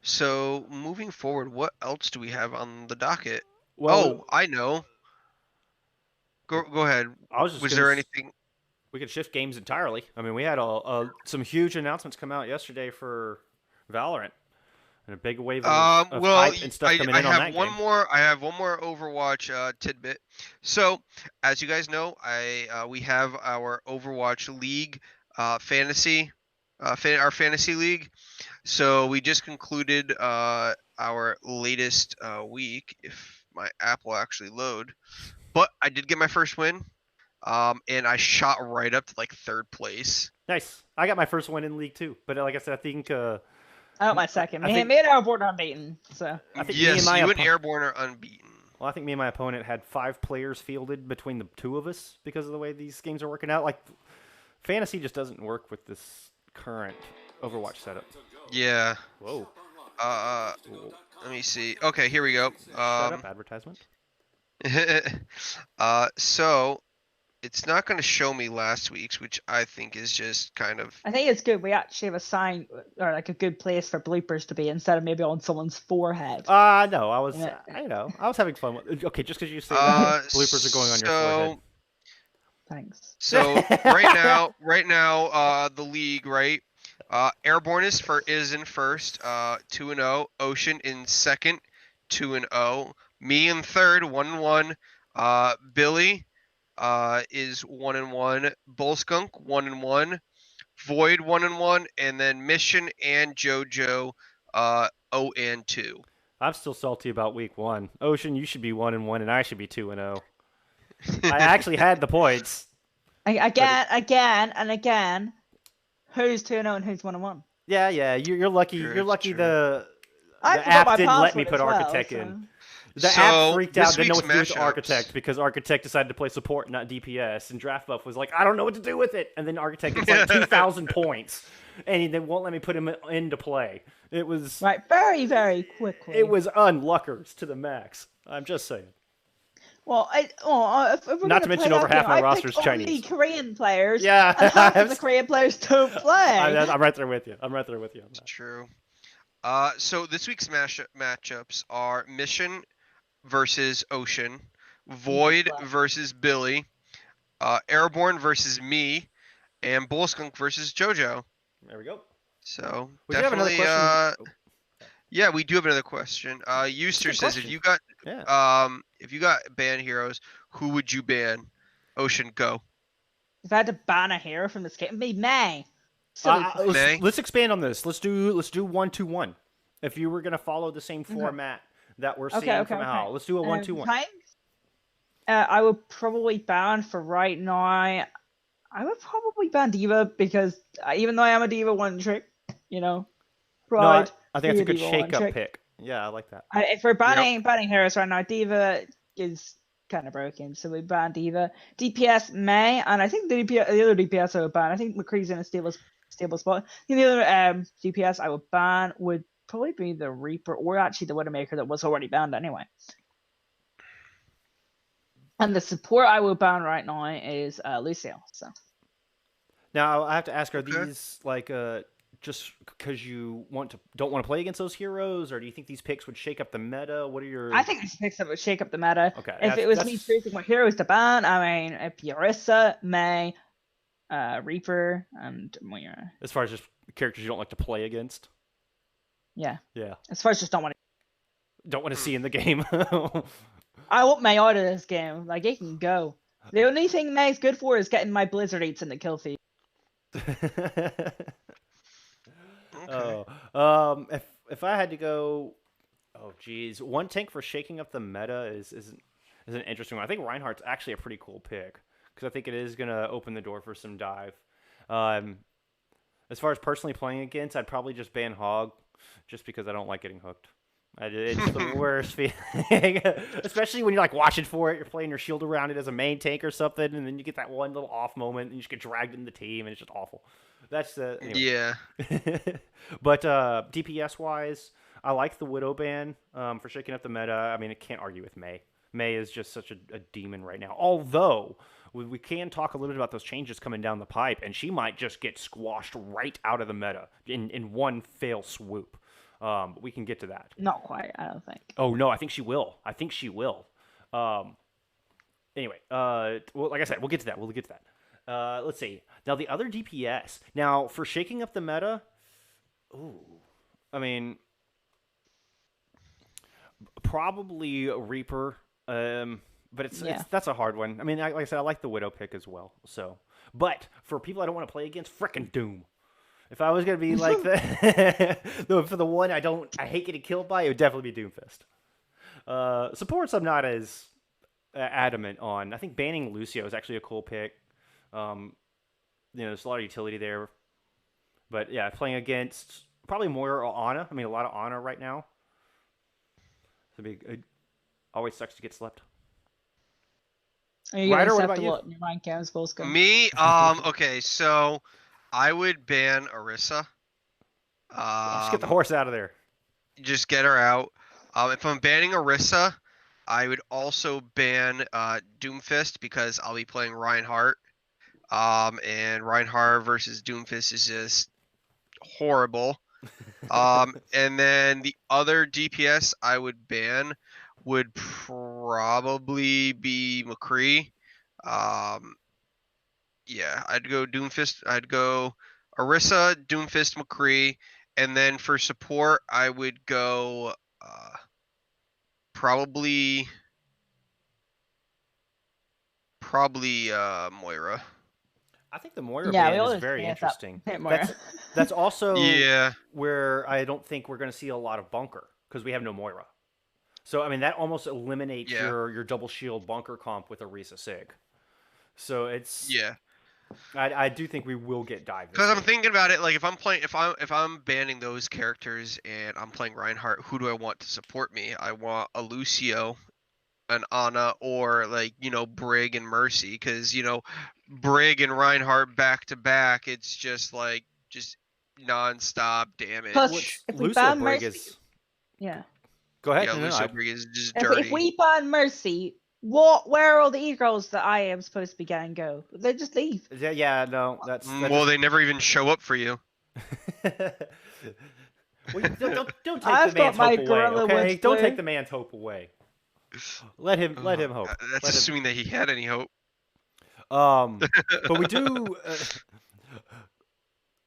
So moving forward, what else do we have on the docket? Well, I know. Go ahead. Was there anything?
We could shift games entirely. I mean, we had some huge announcements come out yesterday for Valorant, and a big wave of hype and stuff coming in on that game.
I have one more Overwatch tidbit. So, as you guys know, we have our Overwatch League fantasy, our fantasy league. So we just concluded our latest week. If my app will actually load, but I did get my first win. And I shot right up to like 3rd place.
Nice. I got my first win in League 2, but like I said, I think
I got my second. Me and Airborne are unbeaten. So
I think
yes, you and Airborne are unbeaten.
Well, I think me and my opponent had 5 players fielded between the 2 of us because of the way these games are working out. Like, fantasy just doesn't work with this current Overwatch setup.
Yeah.
Whoa.
Let me see. Okay, here we go.
Shut up, advertisement.
So it's not going to show me last week's, which I think is just kind of.
I think it's good. We actually have a sign or like a good place for bloopers to be instead of maybe on someone's forehead.
No, I was having fun with. Okay, just because you say that, bloopers are going on your forehead.
Thanks.
So right now, the league, right? Airborne is in first, 2-0. Ocean in second, 2-0. Me in third, 1-1. Billy is 1-1. Bullskunk 1-1. Void 1-1, and then Mission and JoJo 0-2.
I'm still salty about week 1. Ocean, you should be 1-1, and I should be 2-0. I actually had the points.
Again. Who's 2-0 and who's 1-1?
Yeah. You're lucky. You're lucky. The app didn't let me put Architect in. The app freaked out, didn't know what to do with Architect because Architect decided to play support, not DPS, and DraftBuff was like, I don't know what to do with it. And then Architect gets like 2,000 points, and they won't let me put him into play. It was
very, very quickly.
It was unluckers to the max. I'm just saying.
Well, if we're
not to mention over half my roster's Chinese.
Only Korean players.
Yeah,
and half of the Korean players don't play.
I'm right there with you. On that.
It's true. So this week's matchups are Mission versus Ocean, Void versus Billy, Airborne versus me, and Bullskunk versus JoJo.
There we go.
So
we
definitely, yeah, we do have another question. Euster says if you got ban heroes, who would you ban? Ocean, go.
If I had to ban a hero from this game, it'd be May.
Let's expand on this. Let's do 1-2-1. If you were gonna follow the same format that we're seeing from Hal, let's do a 1-2-1.
I would probably ban for right now. I would probably ban D.VA because even though I am a D.VA one trick, pride.
No, I think that's a good shake-up pick. Yeah, I like that.
If we're banning heroes right now, D.VA is kind of broken, so we ban D.VA. DPS May, and I think the other DPS I would ban. I think McCree's in a stable spot. The other DPS I would ban would probably be the Reaper, or actually the Widowmaker that was already banned anyway. And the support I will ban right now is Lucille. So
now I have to ask: are these like just because you don't want to play against those heroes, or do you think these picks would shake up the meta? What are your?
I think these picks would shake up the meta.
Okay.
If it was me choosing what heroes to ban, I mean, Purissa, May, Reaper, and Moira.
As far as just characters you don't like to play against.
Yeah.
Yeah.
As far as just don't want
to see in the game.
I want May out of this game. Like, it can go. The only thing May's good for is getting my Blizzard Eats in the kill feed.
Okay.
If I had to go, one tank for shaking up the meta is an interesting one. I think Reinhardt's actually a pretty cool pick because I think it is gonna open the door for some dive. As far as personally playing against, I'd probably just ban Hog, just because I don't like getting hooked. It's the worst feeling, especially when you're like watching for it. You're playing your shield around it as a main tank or something, and then you get that one little off moment, and you just get dragged into the team, and it's just awful. That's anyway.
Yeah.
But DPS wise, I like the Widow ban for shaking up the meta. I mean, I can't argue with May. May is just such a demon right now. Although we can talk a little bit about those changes coming down the pipe, and she might just get squashed right out of the meta in one fail swoop. We can get to that.
Not quite, I don't think.
Oh, no, I think she will. Anyway, well, like I said, we'll get to that. Let's see. Now, the other DPS. Now, for shaking up the meta, I mean, probably Reaper, but that's a hard one. I mean, like I said, I like the Widow pick as well. So, but for people I don't want to play against, frickin' Doom. If I was gonna be like for the one I hate getting killed by, it would definitely be Doomfist. Supports I'm not as adamant on. I think banning Lucio is actually a cool pick. There's a lot of utility there. But yeah, playing against probably Moira or Ana. I mean, a lot of Ana right now. It always sucks to get slept.
Ryder, what about you?
Me? Okay, so I would ban Orisa.
Just get the horse out of there.
Just get her out. If I'm banning Orisa, I would also ban Doomfist because I'll be playing Reinhardt. And Reinhardt versus Doomfist is just horrible. And then the other DPS I would ban would probably be McCree. Yeah, I'd go Doomfist. I'd go Orisa, Doomfist, McCree, and then for support, I would go probably Moira.
I think the Moira ban is very interesting. That's also where I don't think we're going to see a lot of bunker because we have no Moira. So I mean that almost eliminates your double shield bunker comp with Orisa Sig. So it's I do think we will get dive.
Because I'm thinking about it, like if I'm banning those characters and I'm playing Reinhardt, who do I want to support me? I want a Lucio, an Ana, or Brig and Mercy, because Brig and Reinhardt back to back, it's just non-stop damage.
Plus, if we ban Mercy,
go ahead.
Yeah, Lucio Brig is just dirty.
If we ban Mercy, where are all the e-girls that I am supposed to be getting go? They just leave.
Yeah, no, that's
well, they never even show up for you.
Well, don't take the man's hope away, okay? Don't take the man's hope away. Let him hope.
That's assuming that he had any hope.
But we do.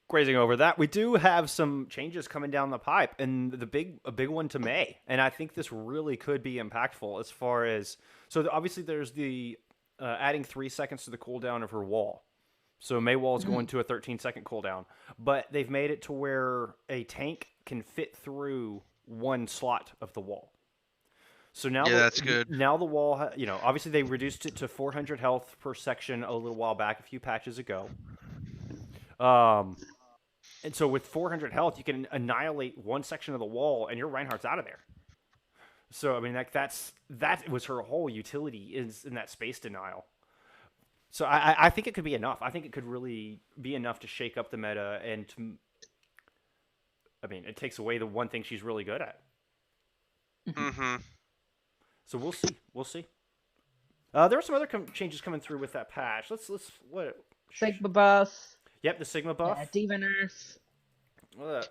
Grazing over that, we do have some changes coming down the pipe, and a big one to May, and I think this really could be impactful as far as obviously there's the adding 3 seconds to the cooldown of her wall, so May wall is going to a 13-second cooldown, but they've made it to where a tank can fit through one slot of the wall. So now
that's good.
Now the wall, obviously they reduced it to 400 health per section a little while back, a few patches ago. And so with 400 health, you can annihilate one section of the wall, and your Reinhardt's out of there. So I mean, that was her whole utility is in that space denial. So I think it could be enough. I think it could really be enough to shake up the meta, and it takes away the one thing she's really good at.
Mm-hmm.
So we'll see. There are some other changes coming through with that patch. Let's
Sigma buff.
Yep, the Sigma buff.
Yeah, D.VA nerf.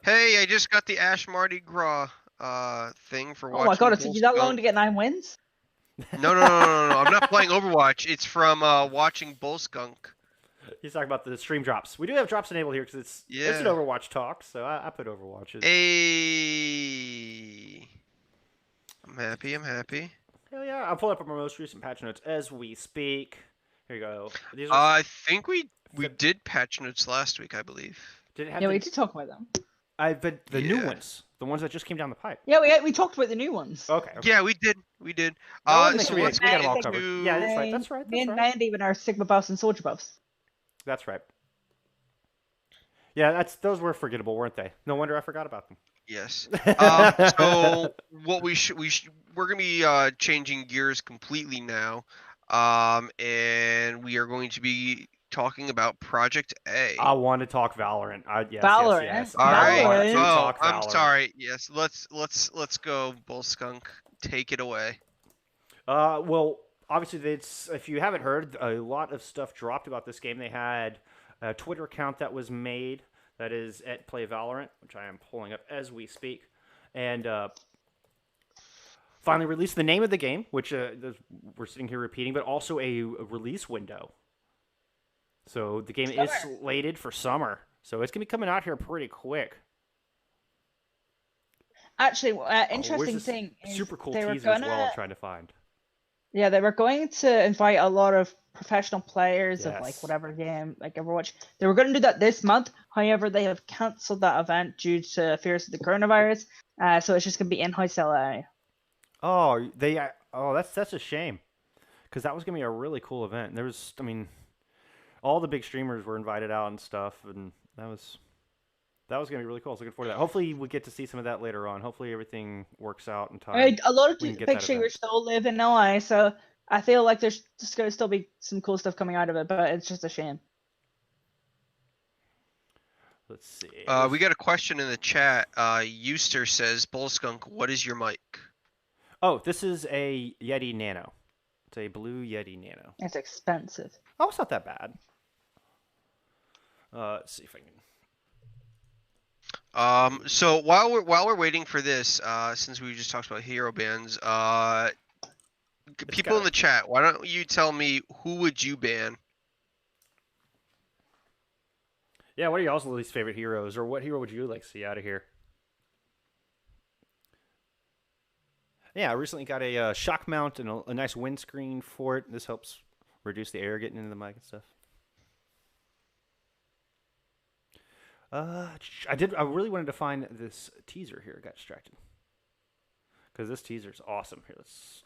Hey, I just got the Ash Mardi Gras thing for watching.
Oh my god, it took you that long to get 9 wins?
No. I'm not playing Overwatch. It's from watching Bull Skunk.
He's talking about the stream drops. We do have drops enabled here because it's an Overwatch talk, so I put Overwatch.
Hey, I'm happy.
Hell yeah! I'll pull up our most recent patch notes as we speak. Here you go.
I think we did patch notes last week, I believe.
We did talk about them.
But the new ones, the ones that just came down the pipe.
Yeah, we talked about the new ones.
Okay.
Yeah, we did.
So we got them all covered. Yeah, that's right.
Me and Mandy with our Sigma buffs and Soldier buffs.
That's right. Yeah, those were forgettable, weren't they? No wonder I forgot about them.
Yes. So what we're gonna be changing gears completely now, and we are going to be talking about Project A.
I want to talk Valorant. Yes,
Valorant.
Yes.
All right.
Oh,
I'm sorry. Yes. Let's go, Bull Skunk. Take it away.
Well, obviously, if you haven't heard, a lot of stuff dropped about this game. They had a Twitter account that was made that is at Play Valorant, which I am pulling up as we speak, and finally released the name of the game, which we're sitting here repeating, but also a release window. So the game is slated for summer, so it's gonna be coming out here pretty quick.
Actually, interesting thing is
super cool teaser as well. I'm trying to find.
Yeah, they were going to invite a lot of professional players of like whatever game, like Overwatch. They were going to do that this month. However, they have cancelled that event due to fears of the coronavirus. So it's just going to be in-house LA.
Oh, that's a shame, because that was going to be a really cool event. And there was, all the big streamers were invited out and stuff, and that was going to be really cool. I was looking forward to that. Hopefully, we get to see some of that later on. Hopefully, everything works out in time.
A lot of big streamers still live in LA, so I feel like there's just going to still be some cool stuff coming out of it, but it's just a shame.
Let's see.
We got a question in the chat. Euster says, Bullskunk, what is your mic?
Oh, this is a Yeti Nano. It's a blue Yeti Nano.
It's expensive.
Oh, it's not that bad. Let's see if I
can. So while we're waiting for this, since we just talked about hero bands, people in the chat, why don't you tell me who would you ban?
Yeah, what are y'all's least favorite heroes, or what hero would you like to see out of here? Yeah, I recently got a shock mount and a nice windscreen for it. This helps reduce the air getting into the mic and stuff. I really wanted to find this teaser here. I got distracted. Because this teaser's awesome. Here, let's...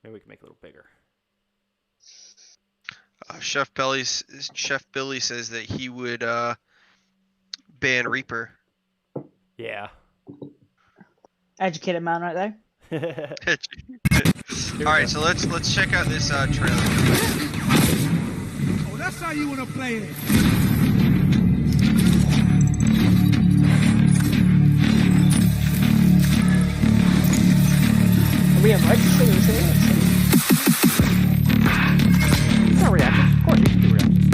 Maybe we can make it a little bigger.
Chef Billy says that he would ban Reaper.
Yeah.
Educated man right there.
Alright, so let's check out this trailer.
Oh, that's how you want to play it.
Are we in registers here?
It's not reactions. Of course, you can do reactions.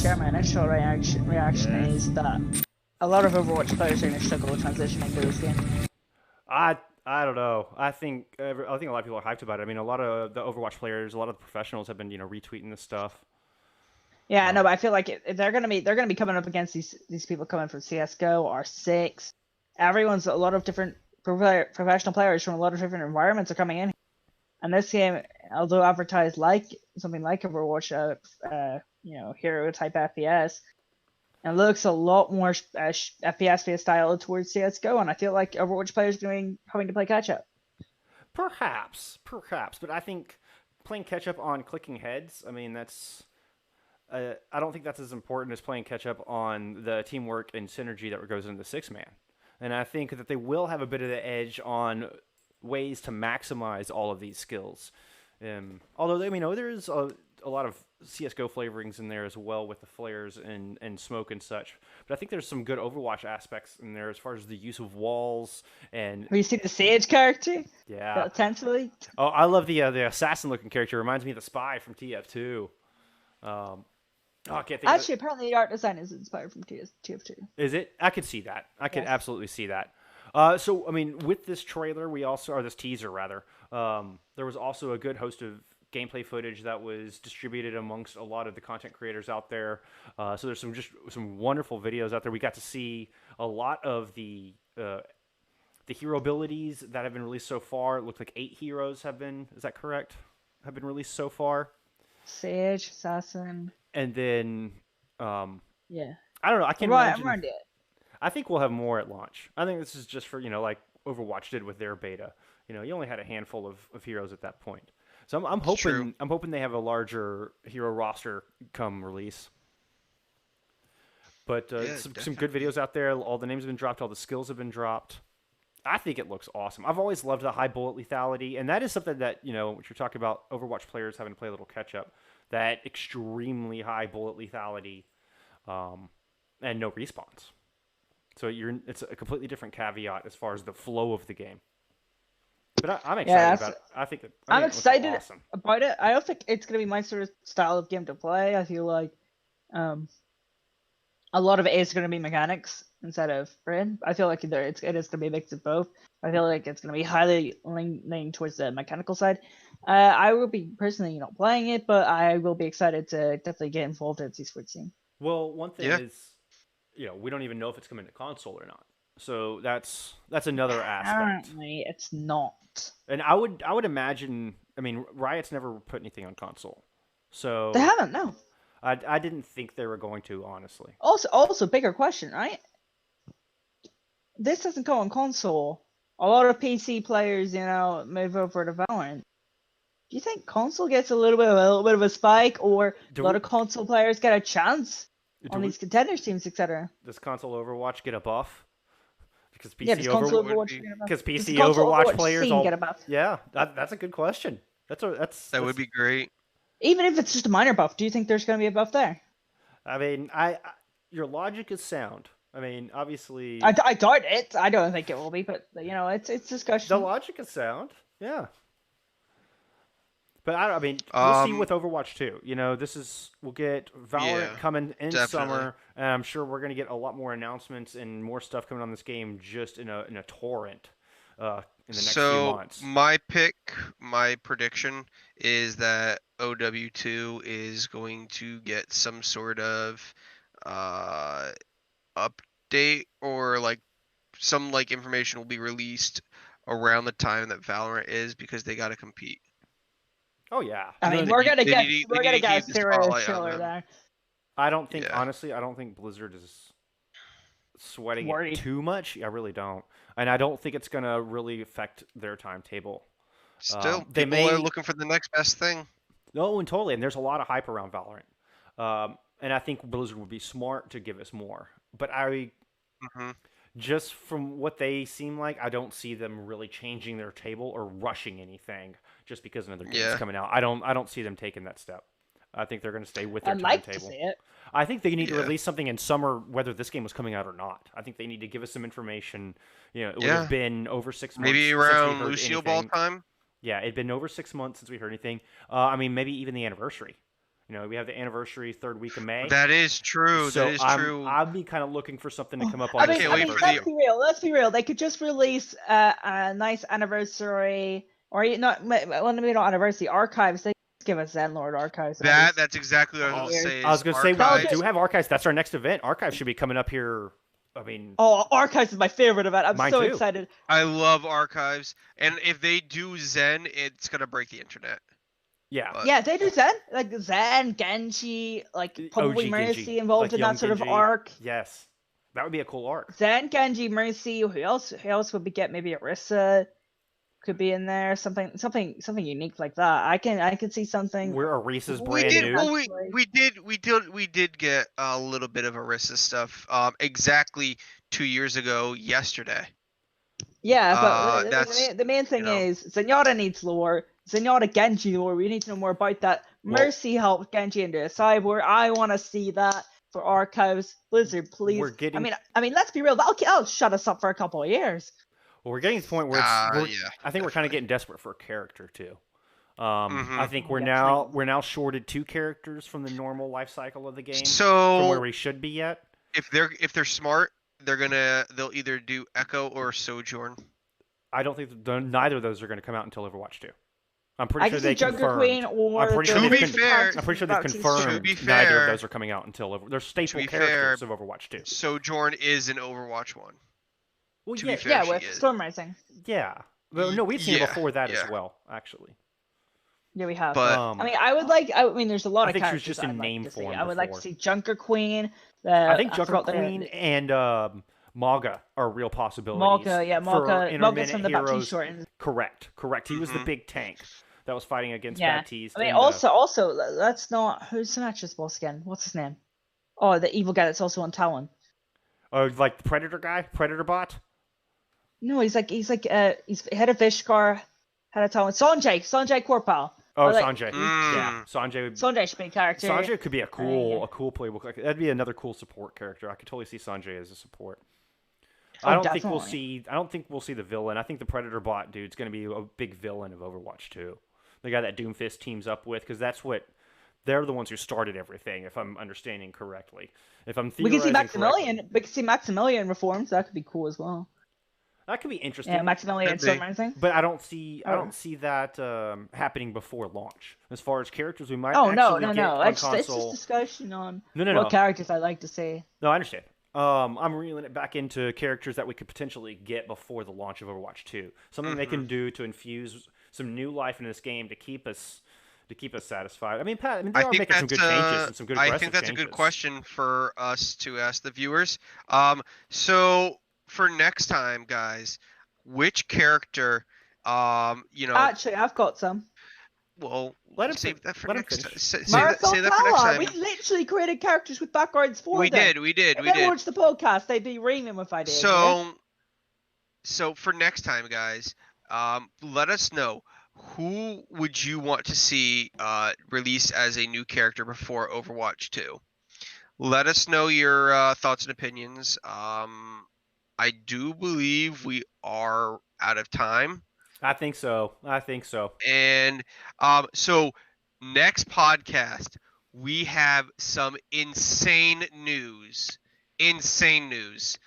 Share my initial reaction is that a lot of Overwatch players are going to struggle transitioning to this game.
I don't know. I think a lot of people are hyped about it. A lot of the Overwatch players, a lot of the professionals have been retweeting this stuff.
Yeah, no, but I feel like they're gonna be coming up against these people coming from CS:GO, R6. Everyone's a lot of different professional players from a lot of different environments are coming in, and this game, although advertised like something like Overwatch, hero type FPS, it looks a lot more FPS based style towards CS:GO, and I feel like Overwatch players having to play catch up.
Perhaps, but I think playing catch up on clicking heads. That's. I don't think that's as important as playing catch up on the teamwork and synergy that goes into the 6-man. And I think that they will have a bit of the edge on ways to maximize all of these skills. Although there is a lot of CS:GO flavorings in there as well with the flares and smoke and such. But I think there's some good Overwatch aspects in there as far as the use of walls and.
Have you seen the Sage character?
Yeah.
Intensely.
Oh, I love the assassin-looking character. It reminds me of the Spy from TF2. I can't think
Actually, apparently the art design is inspired from TF2.
Is it? I could see that. I could absolutely see that. So I mean, with this trailer, or this teaser rather, there was also a good host of gameplay footage that was distributed amongst a lot of the content creators out there. So there's some wonderful videos out there. We got to see a lot of the hero abilities that have been released so far. It looked like 8 heroes have been. Is that correct? Have been released so far.
Sage, Assassin.
And then,
yeah.
I don't know. I can't imagine.
I'm it.
I think we'll have more at launch. I think this is just for, like Overwatch did with their beta. You only had a handful of heroes at that point. So I'm hoping they have a larger hero roster come release. But some good videos out there. All the names have been dropped. All the skills have been dropped. I think it looks awesome. I've always loved the high bullet lethality, and that is something that, what you're talking about, Overwatch players having to play a little catch-up, that extremely high bullet lethality and no respawns. So it's a completely different caveat as far as the flow of the game. But I'm excited about it. I'm
excited about it. I don't think it's going to be my sort of style of game to play. I feel like a lot of it is going to be mechanics instead of brain. I feel like it is going to be a mix of both. I feel like it's going to be highly leaning towards the mechanical side. I will be personally not playing it, but I will be excited to definitely get involved in the esports scene.
Well, one thing is, we don't even know if it's coming to console or not. So that's another aspect.
Apparently, it's not.
And I would imagine. I mean, Riot's never put anything on console, so
they haven't. No.
I didn't think they were going to, honestly.
Also, bigger question, right? This doesn't go on console. A lot of PC players, move over to Valorant. Do you think console gets a little bit of a spike, or a lot of console players get a chance on these contender teams, etc.?
Does console Overwatch get a buff? Because PC Overwatch players all get a buff. Yeah, that's a good question. That
would be great.
Even if it's just a minor buff, do you think there's going to be a buff there?
I mean, your logic is sound. I mean, obviously,
I doubt it. I don't think it will be, but it's discussion.
The logic is sound. Yeah. But I mean, we'll see with Overwatch 2. We'll get Valorant coming in summer, and I'm sure we're going to get a lot more announcements and more stuff coming on this game just in a torrent in the next few months.
So my prediction is that OW2 is going to get some sort of update, or some information will be released around the time that Valorant is, because they got to compete.
Oh yeah.
I mean, we're gonna get a serious trailer there.
I don't think honestly, Blizzard is sweating it too much. I really don't, and I don't think it's gonna really affect their timetable.
Still, people are looking for the next best thing.
No, and totally, and there's a lot of hype around Valorant, and I think Blizzard would be smart to give us more. But just from what they seem like, I don't see them really changing their table or rushing anything just because another game's coming out. I don't see them taking that step. I think they're going to stay with their timetable.
To see it.
I think they need to release something in summer, whether this game was coming out or not. I think they need to give us some information. It would have been over 6 months.
Maybe around Lucio Ball time.
Yeah, it'd been over 6 months since we heard anything. I mean, maybe even the anniversary. We have the anniversary 3rd week of May.
That is true.
So
that is true.
I'll be kind of looking for something to come up on.
Let's be real. They could just release a nice anniversary, or maybe not anniversary, archives. They give us Zenlord archives.
That's exactly what I was going to say.
I was going to say, we do have archives. That's our next event. Archives should be coming up here. I mean,
archives is my favorite event. I'm so excited.
I love archives, and if they do Zen, it's going to break the internet.
Yeah,
they do Zen, Zen, Genji, probably Mercy involved in that sort of arc.
Yes, that would be a cool arc.
Zen, Genji, Mercy. Who else would we get? Maybe Orisa could be in there. Something unique like that. I can see something.
Where Orisa's brand new.
Well, we did get a little bit of Orisa stuff. Exactly 2 years ago yesterday.
Yeah, but the main thing is Zenyatta needs lore. Zenyatta Genji lore. We need to know more about that. Mercy helped Genji into a cyborg. I want to see that for archives. Blizzard, please. I mean, let's be real. That'll shut us up for a couple of years.
Well, we're getting to the point where I think we're kind of getting desperate for a character too. I think we're now shorted 2 characters from the normal life cycle of the game.
So
from where we should be yet.
If they're smart, they'll either do Echo or Sojourn.
I don't think neither of those are going to come out until Overwatch 2. I'm pretty sure they
Junker
confirmed.
Queen or
I'm pretty sure they've confirmed
to be
neither
fair,
of those are coming out until they're staple characters of Overwatch 2.
Sojourn is in Overwatch 1.
Well, yeah, with Storm Rising.
Yeah. Well, no, we've seen it before that as well, actually.
Yeah, we have.
But
I mean, there's a lot of characters.
I think she was just in name form.
I would like to see Junker Queen.
I think Junker Queen and Maga are real possibilities.
Maga's from the Baptiste shortens.
Correct. He was the big tank that was fighting against Baptiste.
I mean, also, let's not. Who's the mattress boss again? What's his name? Oh, the evil guy that's also on Talon.
Oh, like the Predator guy, Predator bot.
No, he's head of Vishkar, head of Talon. Sanjay Korpal.
Oh, Sanjay. Yeah, Sanjay
should be a character.
Sanjay could be a cool playable. That'd be another cool support character. I could totally see Sanjay as a support. I don't think we'll see the villain. I think the Predator bot dude's going to be a big villain of Overwatch 2. The guy that Doomfist teams up with, because they're the ones who started everything, if I'm understanding correctly. If I'm theorizing
we can see Maximilian reforms. That could be cool as well.
That could be interesting.
Yeah, Maximilian Storm Rising.
But I don't see that happening before launch. As far as characters, we might.
No.
It's
just discussion on what characters I'd like to see.
No, I understand. I'm reeling it back into characters that we could potentially get before the launch of Overwatch 2. Something they can do to infuse some new life in this game to keep us satisfied. I mean, Pat, they are making some good changes and some good aggressive
I think that's
changes.
A good question for us to ask the viewers. So for next time, guys, which character,
Actually, I've got some.
Well, save that for next time. Say
that
for next time.
We literally created characters with backgrounds for them.
We did.
If they watch the podcast, they'd be reaming with ideas.
So for next time, guys, let us know. Who would you want to see released as a new character before Overwatch 2? Let us know your thoughts and opinions. I do believe we are out of time.
I think so.
And so next podcast, we have some insane news. Big news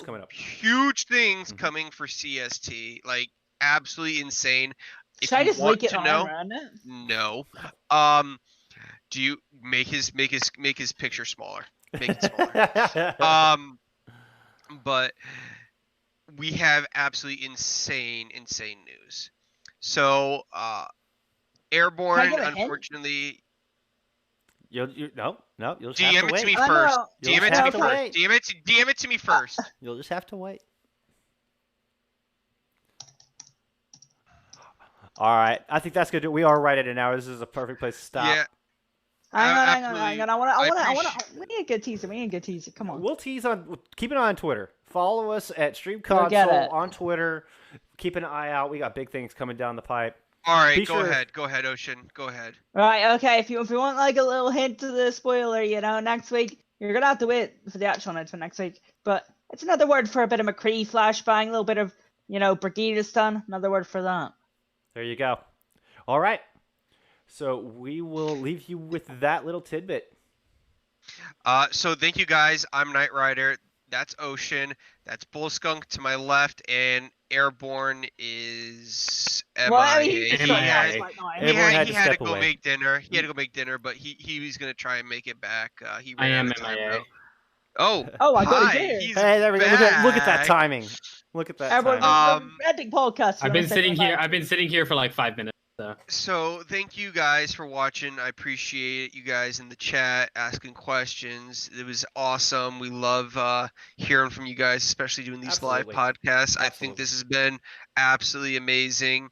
coming up.
Huge things coming for CST. Like, absolutely insane.
Should I just leak it on it?
No. Do you make his picture smaller? Make it smaller. But we have absolutely insane news. So Airborne, unfortunately.
No. You'll just
DM
have to wait.
It to me first. DM it to me first.
You'll just have to wait. All right, I think that's good. We are right at an hour. This is a perfect place to stop.
Yeah. Hang on. I want. We need a good teaser. Come on.
We'll tease on. Keep an eye on Twitter. Follow us at Stream Console on Twitter. Keep an eye out. We got big things coming down the pipe.
All right, go ahead, Ocean. Go ahead.
Right. Okay. If you want like a little hint to the spoiler, next week you're gonna have to wait for the actual announcement next week. But it's another word for a bit of McCree flashbang, a little bit of Brigida's another word for that.
There you go. All right. So we will leave you with that little tidbit.
So thank you guys. I'm Knight Rider. That's Ocean. That's Bullskunk to my left, and Airborne is MIA. He had to go make dinner. He had to go make dinner, but he was gonna try and make it back. He ran out of time,
MIA.
Oh,
I got it here.
Hey, there we go. Look at that timing. Look at that.
Ending podcast.
I've been sitting here for like 5 minutes.
So thank you guys for watching. I appreciate you guys in the chat asking questions. It was awesome. We love hearing from you guys, especially doing these live podcasts. I think this has been absolutely amazing.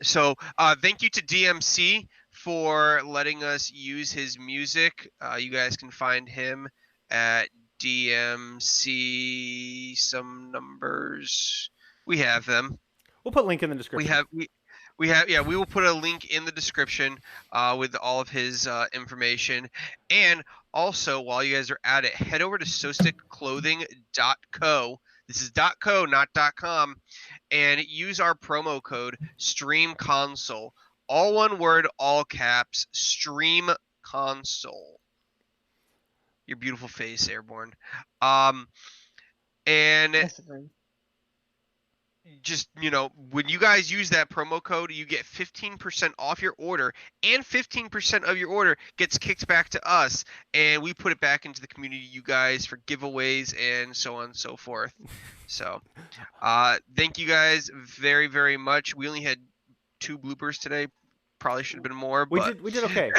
So thank you to DMC for letting us use his music. You guys can find him at DMC some numbers. We have them.
We'll put a link in the description.
We will put a link in the description with all of his information. And also, while you guys are at it, head over to sostickclothing.co. This is .co, not .com. And use our promo code STREAMConsole. All one word, all caps, STREAMConsole. your beautiful face, Airborne. And just, when you guys use that promo code, you get 15% off your order, and 15% of your order gets kicked back to us, and we put it back into the community, you guys, for giveaways and so on and so forth. So, thank you guys very, very much. We only had 2 bloopers today. Probably should have been more, but
we did okay.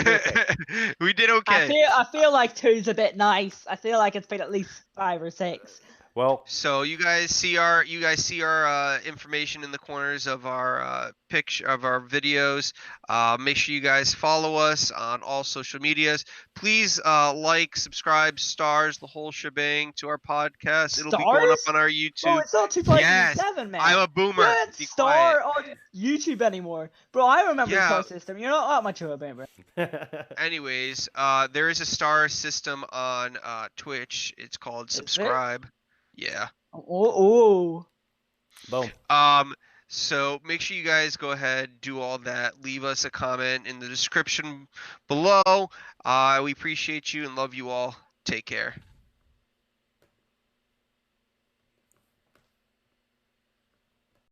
We did okay.
I feel like 2's a bit nice. I feel like it's been at least 5 or 6.
Well,
so you guys see our information in the corners of our videos. Make sure you guys follow us on all social medias. Please like, subscribe, stars, the whole shebang to our podcast. It'll be going up on our YouTube.
Oh, it's not 2007, man.
I'm a boomer.
You don't star on YouTube anymore, bro. I remember the star system. You're not that much of a boomer.
Anyways, there is a star system on Twitch. It's called subscribe. Yeah.
Oh.
Boom.
So make sure you guys go ahead, do all that. Leave us a comment in the description below. We appreciate you and love you all. Take care.